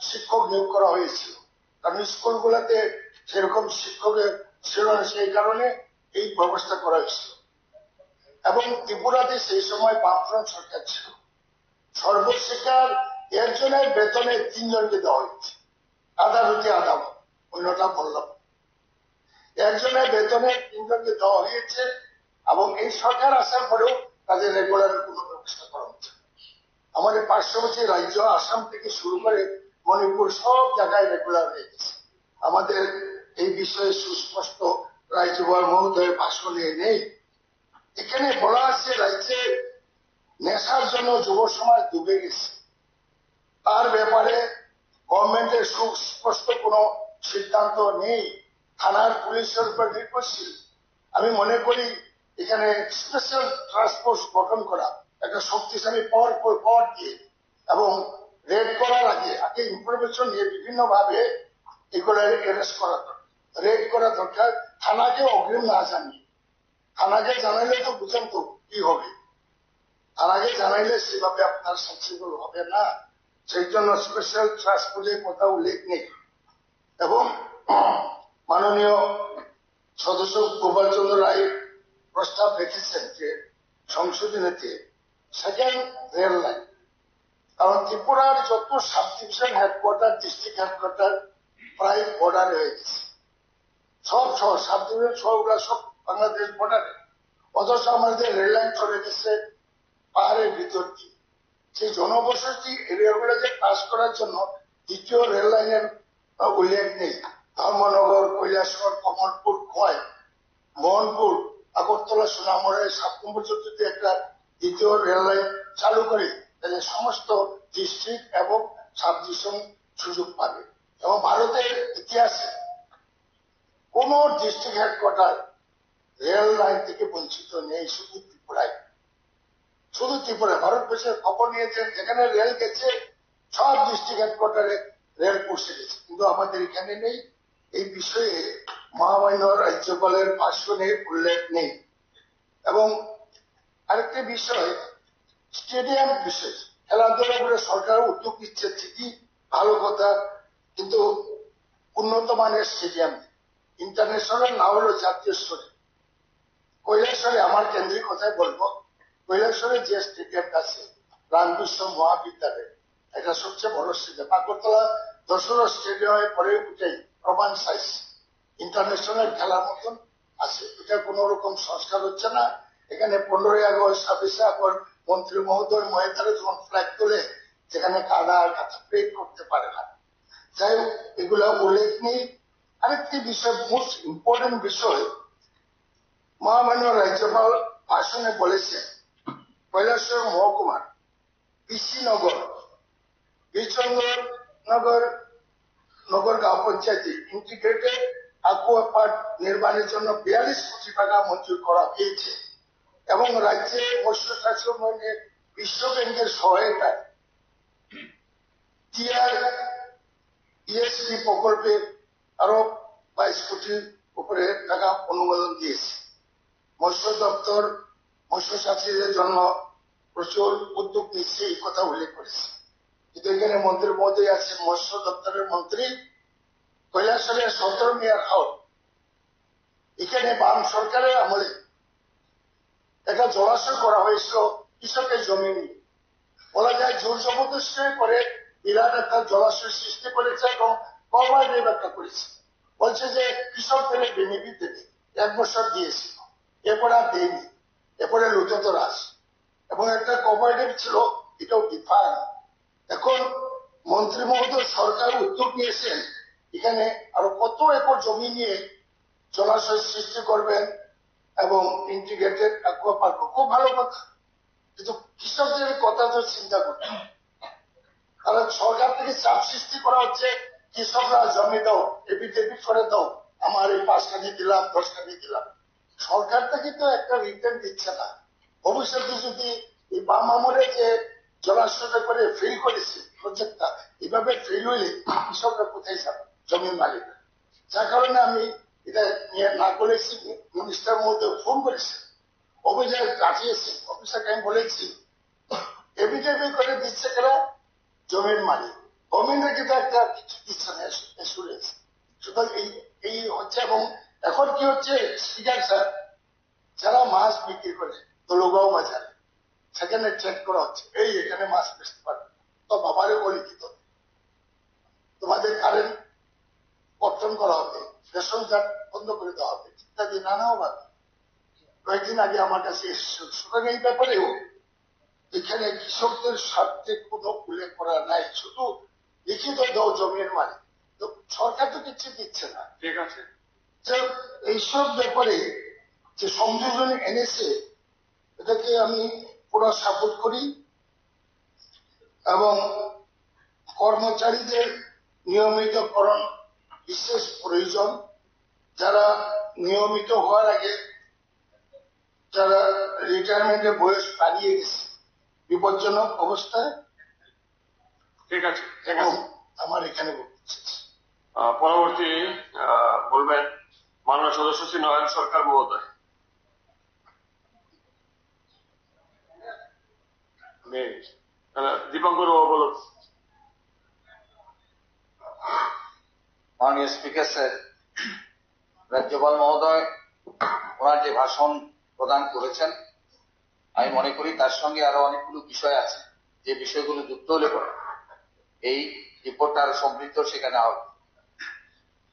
শিক্ষক নিয়োগ করা হয়েছিল, কারণ স্কুলগুলোতে সেরকম শিক্ষকের ছিল না, সেই কারণে এই ব্যবস্থা করা হয়েছিল। এবং ত্রিপুরাতে সেই সময় বামফ্রন্ট সরকার ছিল। সর্বশিক্ষার একজনের বেতনে 3 জনকে দেওয়া হয়েছে, আদালতে আদালত, অন্যটা বললাম। একজনের বেতনে 3 জনকে দেওয়া হয়েছে, এবং এই সরকার আসার পরেও তাদের রেগুলার কোন ব্যবস্থা করা হচ্ছে। আমাদের পার্শ্ববর্তী রাজ্য আসাম থেকে শুরু করে মণিপুর সব জায়গায় রেগুলার হয়ে গেছে। আমাদের এই বিষয়ে সুস্পষ্ট রাজ্যপাল মহোদয়ের ভাষণে নেই। এখানে বলা আছে রাজ্যে নেশার জন্য যুব সমাজ ডুবে গেছে, তার ব্যাপারে গভর্নমেন্টের সুস্পষ্ট কোন সিদ্ধান্ত নেই, থানার পুলিশের উপর নির্ভরশীল। আমি মনে করি এখানে স্পেশাল টাস্ক ফোর্স গঠন করা, একটা শক্তিশালী পাওয়ার দিয়ে, এবং রেড করার আগে ইনফরমেশন নিয়ে বিভিন্ন ভাবে এগুলো অ্যারেস্ট করা দরকার, রেড করা দরকার। থানাকে অগ্রিম না জানিয়ে, থানাকে জানাইলে তো বুঝেন তো কি হবে, থানাকে জানাইলে সেভাবে আপনার সাকসেসফুল হবে না। সেই জন্য স্পেশাল টাস্ক ফোর্সের কথা উল্লেখ নেই। এবং মাননীয় সদস্য গোপাল চন্দ্র রায় প্রস্তাব রেখেছেন যে সংশোধনীতে সেকেন্ড রেল লাইন, কারণ ত্রিপুরার যত sub division headquarter, district headquarter প্রায় বর্ডারে হয়ে গেছে। সব শহর সাব ডিভিশন শহরগুলো সব বাংলাদেশ বর্ডারে, অথচ আমাদের রেল লাইন চলে গেছে পাহাড়ের ভিতর দিয়ে। সেই জনবসতি এরিয়াগুলো যে পাস করার জন্য দ্বিতীয় রেল লাইনের উল্লেখ নেই। ধর্মনগর, কৈলাসহর, কমলপুর, খোয়াই, মোহনপুর, আগরতলা, সোনামুড়ায় 7 নম্বর পর্যন্ত যদি একটা দ্বিতীয় রেল লাইন চালু করে তাহলে সমস্ত ডিস্ট্রিক্ট এবং সাব ডিভিশন সুযোগ পাবে। এবং ভারতের ইতিহাসে কোন ডিস্ট্রিক্ট হেডকোয়ার্টার রেল লাইন থেকে বঞ্চিত নেই, শুধু ত্রিপুরায়। শুধু ত্রিপুরায় ভারতবর্ষের খবর নিয়েছেন, যেখানে রেল গেছে সব ডিস্ট্রিক্ট হেডকোয়ার্টারে রেল পৌঁছে গেছে, কিন্তু আমাদের এখানে নেই। এই বিষয়ে মহামান্য রাজ্যপালের ভাষণে উল্লেখ নেই। এবং আরেকটি বিষয়, স্টেডিয়াম বিষয়, খেলাধুলা করে সরকার উদ্যোগ নিচ্ছে ঠিকই, ভালো কথা, কিন্তু উন্নত মানের স্টেডিয়াম, ইন্টারন্যাশনাল না হলেও জাতীয় স্তরে। কৈলাসহরে, আমার কেন্দ্রিক কথায় বলবো, কৈলাসহরে যে স্টেডিয়ামটা আছে রামকৃষ্ণ মহাবিদ্যালয়, এটা সবচেয়ে বড় স্টেডিয়াম। আগরতলা দশরথ স্টেডিয়ামে পরে উঠেই প্রমাণ সাইজ ইন্টারন্যাশনাল খেলার মতন আছে। এটা কোন রকম সংস্কার হচ্ছে না। এখানে 15ই আগস্ট, 26শে আগস্ট মন্ত্রী মহোদয় মহেন্দ্রে যখন ফ্ল্যাগ তোলে, যেখানে কাদা আর কাঁচা প্রেড করতে পারে না। যাই হোক, এগুলো উল্লেখ নেই। আরেকটি বিষয়, মোস্ট ইম্পর্টেন্ট বিষয়, মহামান্য রাজ্যপাল ভাষণে বলেছেন কৈলাসহর মহকুমার পিসিনগর, বিচন্দনগর নগরগাঁও পঞ্চায়েতে ইন্টিগ্রেটেড অ্যাকুয়া পার্ক নির্মাণের জন্য 42 কোটি টাকা মঞ্জুর করা হয়েছে এবং রাজ্যে মৎস্য চাষ উন্নয়নে বিশ্ব ব্যাংকের সহায়তায় টিআর ইএসপি প্রকল্পে আরো 22 কোটির উপরে টাকা অনুমোদন দিয়েছে। মৎস্য দপ্তর মৎস্য চাষীদের জন্য প্রচুর উদ্যোগ নিচ্ছে, এই কথা উল্লেখ করেছে। কিন্তু এখানে মন্ত্রী মহোদয় আছেন, মৎস্য দপ্তরের মন্ত্রী। কৈলাসহরের 17 মিয়ার হাওর, এখানে বাম সরকারের আমলে একটা জলাশয় করা হয়েছিল কৃষকের জমি নিয়ে। বলা যায় জোর জবরদস্তি করে বিরাট একটা জলাশয় সৃষ্টি করেছে এবং কভার একটা করেছে। বলছে যে কৃষকদের বেনিফিট দেবে, 1 বছর দিয়েছিল, এরপরে আর দেয়নি, এরপরে লুটত রাস এবং একটা কভারেটিভ ছিল, এটাও ডিফাইন। এখন মন্ত্রী মহোদয় সরকার উদ্যোগ নিয়েছেন, এখানে আরো কত একর জমি নিয়ে জলাশয় সৃষ্টি করবেন এবং ইন্টিগ্রেটেড অ্যাকুয়া পার্ক, খুব ভালো কথা। কিন্তু কৃষকদের কথা তো চিন্তা করতে, কারণ সরকার থেকে চাপ সৃষ্টি করা হচ্ছে, কৃষকরা জমি দাও, এফিডেভিট করে দাও, আমার এই 5 কাঠি দিলাম, 10 কাঠি দিলাম। সরকার থেকে তো একটা রিটার্ন দিচ্ছে না। ভবিষ্যতে যদি এই বাম আমলে যে জলাশয়টা করে ফেল করেছে প্রজেক্টটা, এইভাবে ফেল হইলে কৃষকরা কোথায় যাবে, জমির মালিক। যার কারণে আমি এটা নিয়ে না করেছি, মিনিস্টার মধ্যে ফোন করেছে, অভিযান কাটিয়েছে, অফিসারকে আমি বলেছি এফিডেভিট করে দিচ্ছে কেনা জমির মালিক, গভর্নমেন্টে কিন্তু একটা কিছু দিচ্ছে না ইন্স্যুরেন্স। সুতরাং এই হচ্ছে। এবং এখন কি হচ্ছে, স্পিকার স্যার, যারা মাছ বিক্রি করে দোলগাঁও বাজারে, সেখানে ট্রেড করা হচ্ছে, এই এখানে মাছ বেচতে পারবে, তো বাবারে বলি কি তোমাদের কারেন্ট কর্তন করা হবে, রেশন কার্ড বন্ধ করে দেওয়া হবে, ইত্যাদি নানাও ভাবে কয়েকদিন আগে আমার কাছে এসেছিল। সুতরাং এই ব্যাপারেও এখানে কৃষকদের স্বার্থে কোনো উল্লেখ করা নাই, শুধু লিখিত দাও জমির মালিক। তো সরকার তো কিছু দিচ্ছে না। ঠিক আছে, এইসব ব্যাপারে যে সংযোজন এনেছে, এটাকে আমি পুরো সাপোর্ট করি। এবং কর্মচারীদের নিয়মিতকরণ বিশেষ প্রয়োজন। যারা নিয়মিত হওয়ার আগে যারা রিটায়ারমেন্টের বয়স পালিয়ে গেছে, বিপজ্জনক অবস্থায়। ঠিক আছে, আমার এখানে পরবর্তী বলবেন মাননীয় সদস্য শ্রী নয়ন সরকার মহোদয়। দীপঙ্কর বাবু বলুন। মাননীয় স্পিকার স্যার, রাজ্যপাল মহোদয় ওনার যে ভাষণ প্রদান করেছেন, আমি মনে করি তার সঙ্গে আরো অনেকগুলো বিষয় আছে যে বিষয়গুলো যুক্ত হলে পরে এই রিপোর্টটা আরো সমৃদ্ধ সেখানে হবে।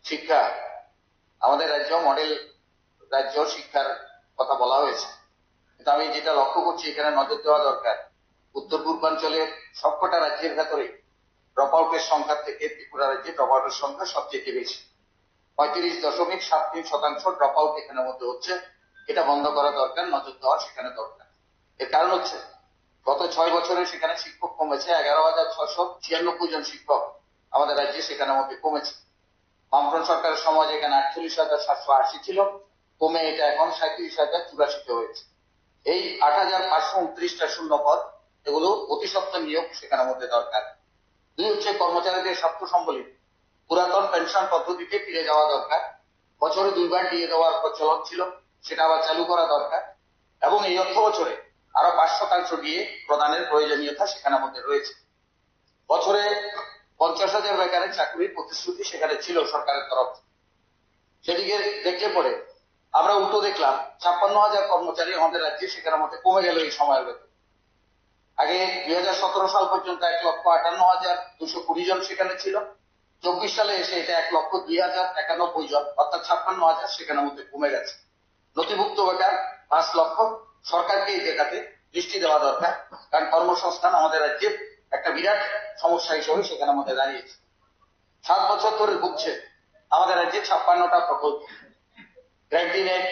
শিক্ষা, আমাদের রাজ্য মডেল রাজ্য, শিক্ষার কথা বলা হয়েছে, কিন্তু আমি যেটা লক্ষ্য করছি এখানে নজর দেওয়া দরকার, উত্তর পূর্বাঞ্চলের সবকটা রাজ্যের ভেতরে ড্রপ আউটের সংখ্যা থেকে ত্রিপুরা রাজ্যে ড্রপ আউটের সংখ্যা সবচেয়ে বেশি। 35.73% ড্রপ আউট এখানের মধ্যে হচ্ছে। এটা বন্ধ করা দরকার, নজর দেওয়া সেখানে দরকার। এর কারণ হচ্ছে গত 6 বছরে সেখানে শিক্ষক কমেছে, 11,696 জন শিক্ষক আমাদের রাজ্যে সেখানের মধ্যে কমেছে। বামফ্রন্ট সরকারের সময় যেখানে 48,780 ছিল, কমে এটা এখন 37,084 হয়েছে। এই 8,529টা শূন্য পদ, এগুলো অতি সত্ত্বর নিয়োগ সেখানের মধ্যে দরকার। 2 হচ্ছে কর্মচারীদের স্বার্থ সম্বলিত পুরাতন পেনশন পদ্ধতিতে ফিরে যাওয়া দরকার। বছরে 2 বার দিয়ে দেওয়ার প্রচলন ছিল, সেটা আবার চালু করা দরকার। এবং এই অর্থ বছরে আরো 5% দিয়ে প্রদানের প্রয়োজনীয়তা সেখানের মধ্যে রয়েছে। বছরে 50,000 বেকারের চাকরির প্রতিশ্রুতি সেখানে ছিল সরকারের তরফ। সেদিকে দেখলে পরে আমরা উল্টো দেখলাম 56,000 কর্মচারী আমাদের রাজ্যে সেখানের মধ্যে কমে গেল এই সময়ের ভেতর। আগে 2017 সাল পর্যন্ত 1,58,220 জন সেখানে ছিল। 24 সালে এসে এটা 1,02,091 জন, অর্থাৎ 56,000 সেখানের মধ্যে কমে গেছে। নথিভুক্ত বেকার 5 লক্ষ। সরকারকে এই জায়গাতে দৃষ্টি দেওয়া দরকার, কারণ কর্মসংস্থান আমাদের রাজ্যের একটা বিরাট সমস্যা হিসেবে সেখানের মধ্যে দাঁড়িয়েছে। 7 বছর ধরে ভুগছে আমাদের রাজ্যে 56টা প্রকল্প। গ্র্যান্টিনেট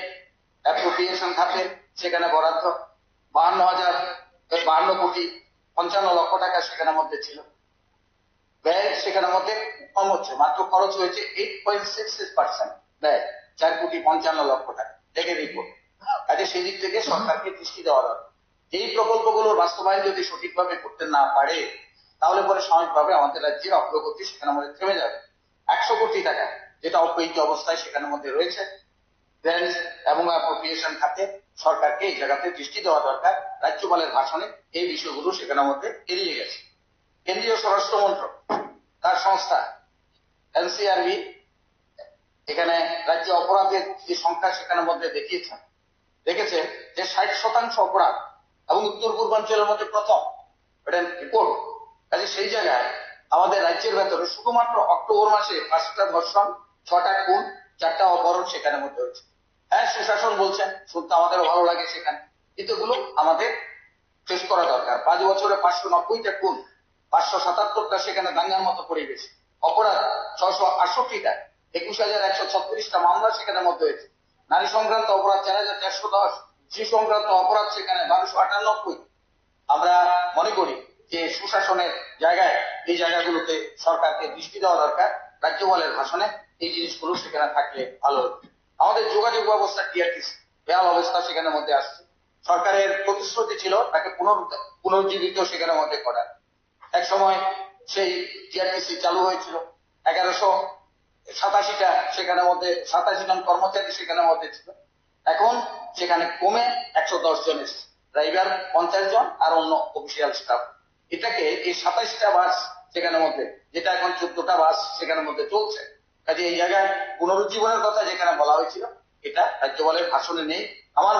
অ্যাপ্রোপ্রিয়েশন খাতে সেখানে বরাদ্দ 52 কোটি 55 লক্ষ টাকা সেখানের মধ্যে ছিল। ব্যয় সেখানের মধ্যে কম হচ্ছে, মাত্র খরচ হয়েছে 8.66% ব্যয়, 4 কোটি 55 লক্ষ টাকা দেখে রিপোর্ট। কাজে সেই দিক থেকে সরকারকে দৃষ্টি দেওয়া দরকার। এই প্রকল্পগুলোর বাস্তবায়ন যদি সঠিকভাবে করতে না পারে, তাহলে পরে স্বাভাবিকভাবে আমাদের রাজ্যের অগ্রগতি সেখানের মধ্যে থেমে যাবে। 100 কোটি টাকা যেটা অপেক্ষিত অবস্থায় সেখানের মধ্যে রয়েছে। গ্র্যান্ট এবং অ্যাপ্রোপ্রিয়েশন খাতে সরকারকে এই জায়গাতে দৃষ্টি দেওয়া দরকার। রাজ্যপালের ভাষণে এই বিষয়গুলো সেখানের মধ্যে এড়িয়ে গেছে। কেন্দ্রীয় স্বরাষ্ট্র মন্ত্রক তার সংস্থা এনসিআরবি এখানে রাজ্য অপরাধের যে সংখ্যা সেখানের মধ্যে দেখেছে যে 60% অপরাধ এবং উত্তর পূর্বাঞ্চলের মধ্যে প্রথম, এটা রিপোর্ট। কাজে সেই জায়গায় আমাদের রাজ্যের ভেতরে শুধুমাত্র অক্টোবর মাসে 5টা ধর্ষণ, 6টা খুন, 4টা অপহরণ সেখানের মধ্যে হয়েছে। হ্যাঁ, সুশাসন বলছেন, শুনতে আমাদেরও ভালো লাগে সেখানে, কিন্তু এগুলো আমাদের শেষ করা দরকার। 5 বছরে 590টা খুন, 577টা সেখানে দাঙ্গার মতো পরিবেশ, অপরাধ 668টা, 21,136টা মামলা সেখানের মধ্যে হয়েছে। নারী সংক্রান্ত অপরাধ 4,410, শিশু সংক্রান্ত অপরাধ সেখানে 1298। আমরা মনে করি যে সুশাসনের জায়গায় এই জায়গাগুলোতে সরকারকে দৃষ্টি দেওয়া দরকার। রাজ্যপালের ভাষণে এই জিনিসগুলো সেখানে থাকলে ভালো হতো। আমাদের যোগাযোগ ব্যবস্থা টিআরটিসি বেহাল অবস্থা সেখানের মধ্যে আসছে। সরকারের প্রতিশ্রুতি ছিল তাকে পুনর্জীবিত সেখানের মধ্যে করার। এক সময় সেই টিআরটিসি চালু হয়েছিল, 1187টা সেখানের মধ্যে 87 জন কর্মচারী সেখানের মধ্যে ছিল। এখন সেখানে কমে 110 জন এসেছে, ড্রাইভার 50 জন আর অন্য অফিসিয়াল স্টাফ। এটাকে এই 27টা বাস সেখানের মধ্যে, যেটা এখন 14টা বাস সেখানের মধ্যে চলছে। কাজে এই জায়গায় পুনরুজ্জীবনের কথা যেখানে বলা হয়েছিল, এটা রাজ্যপালের ভাষণে নেই। আমার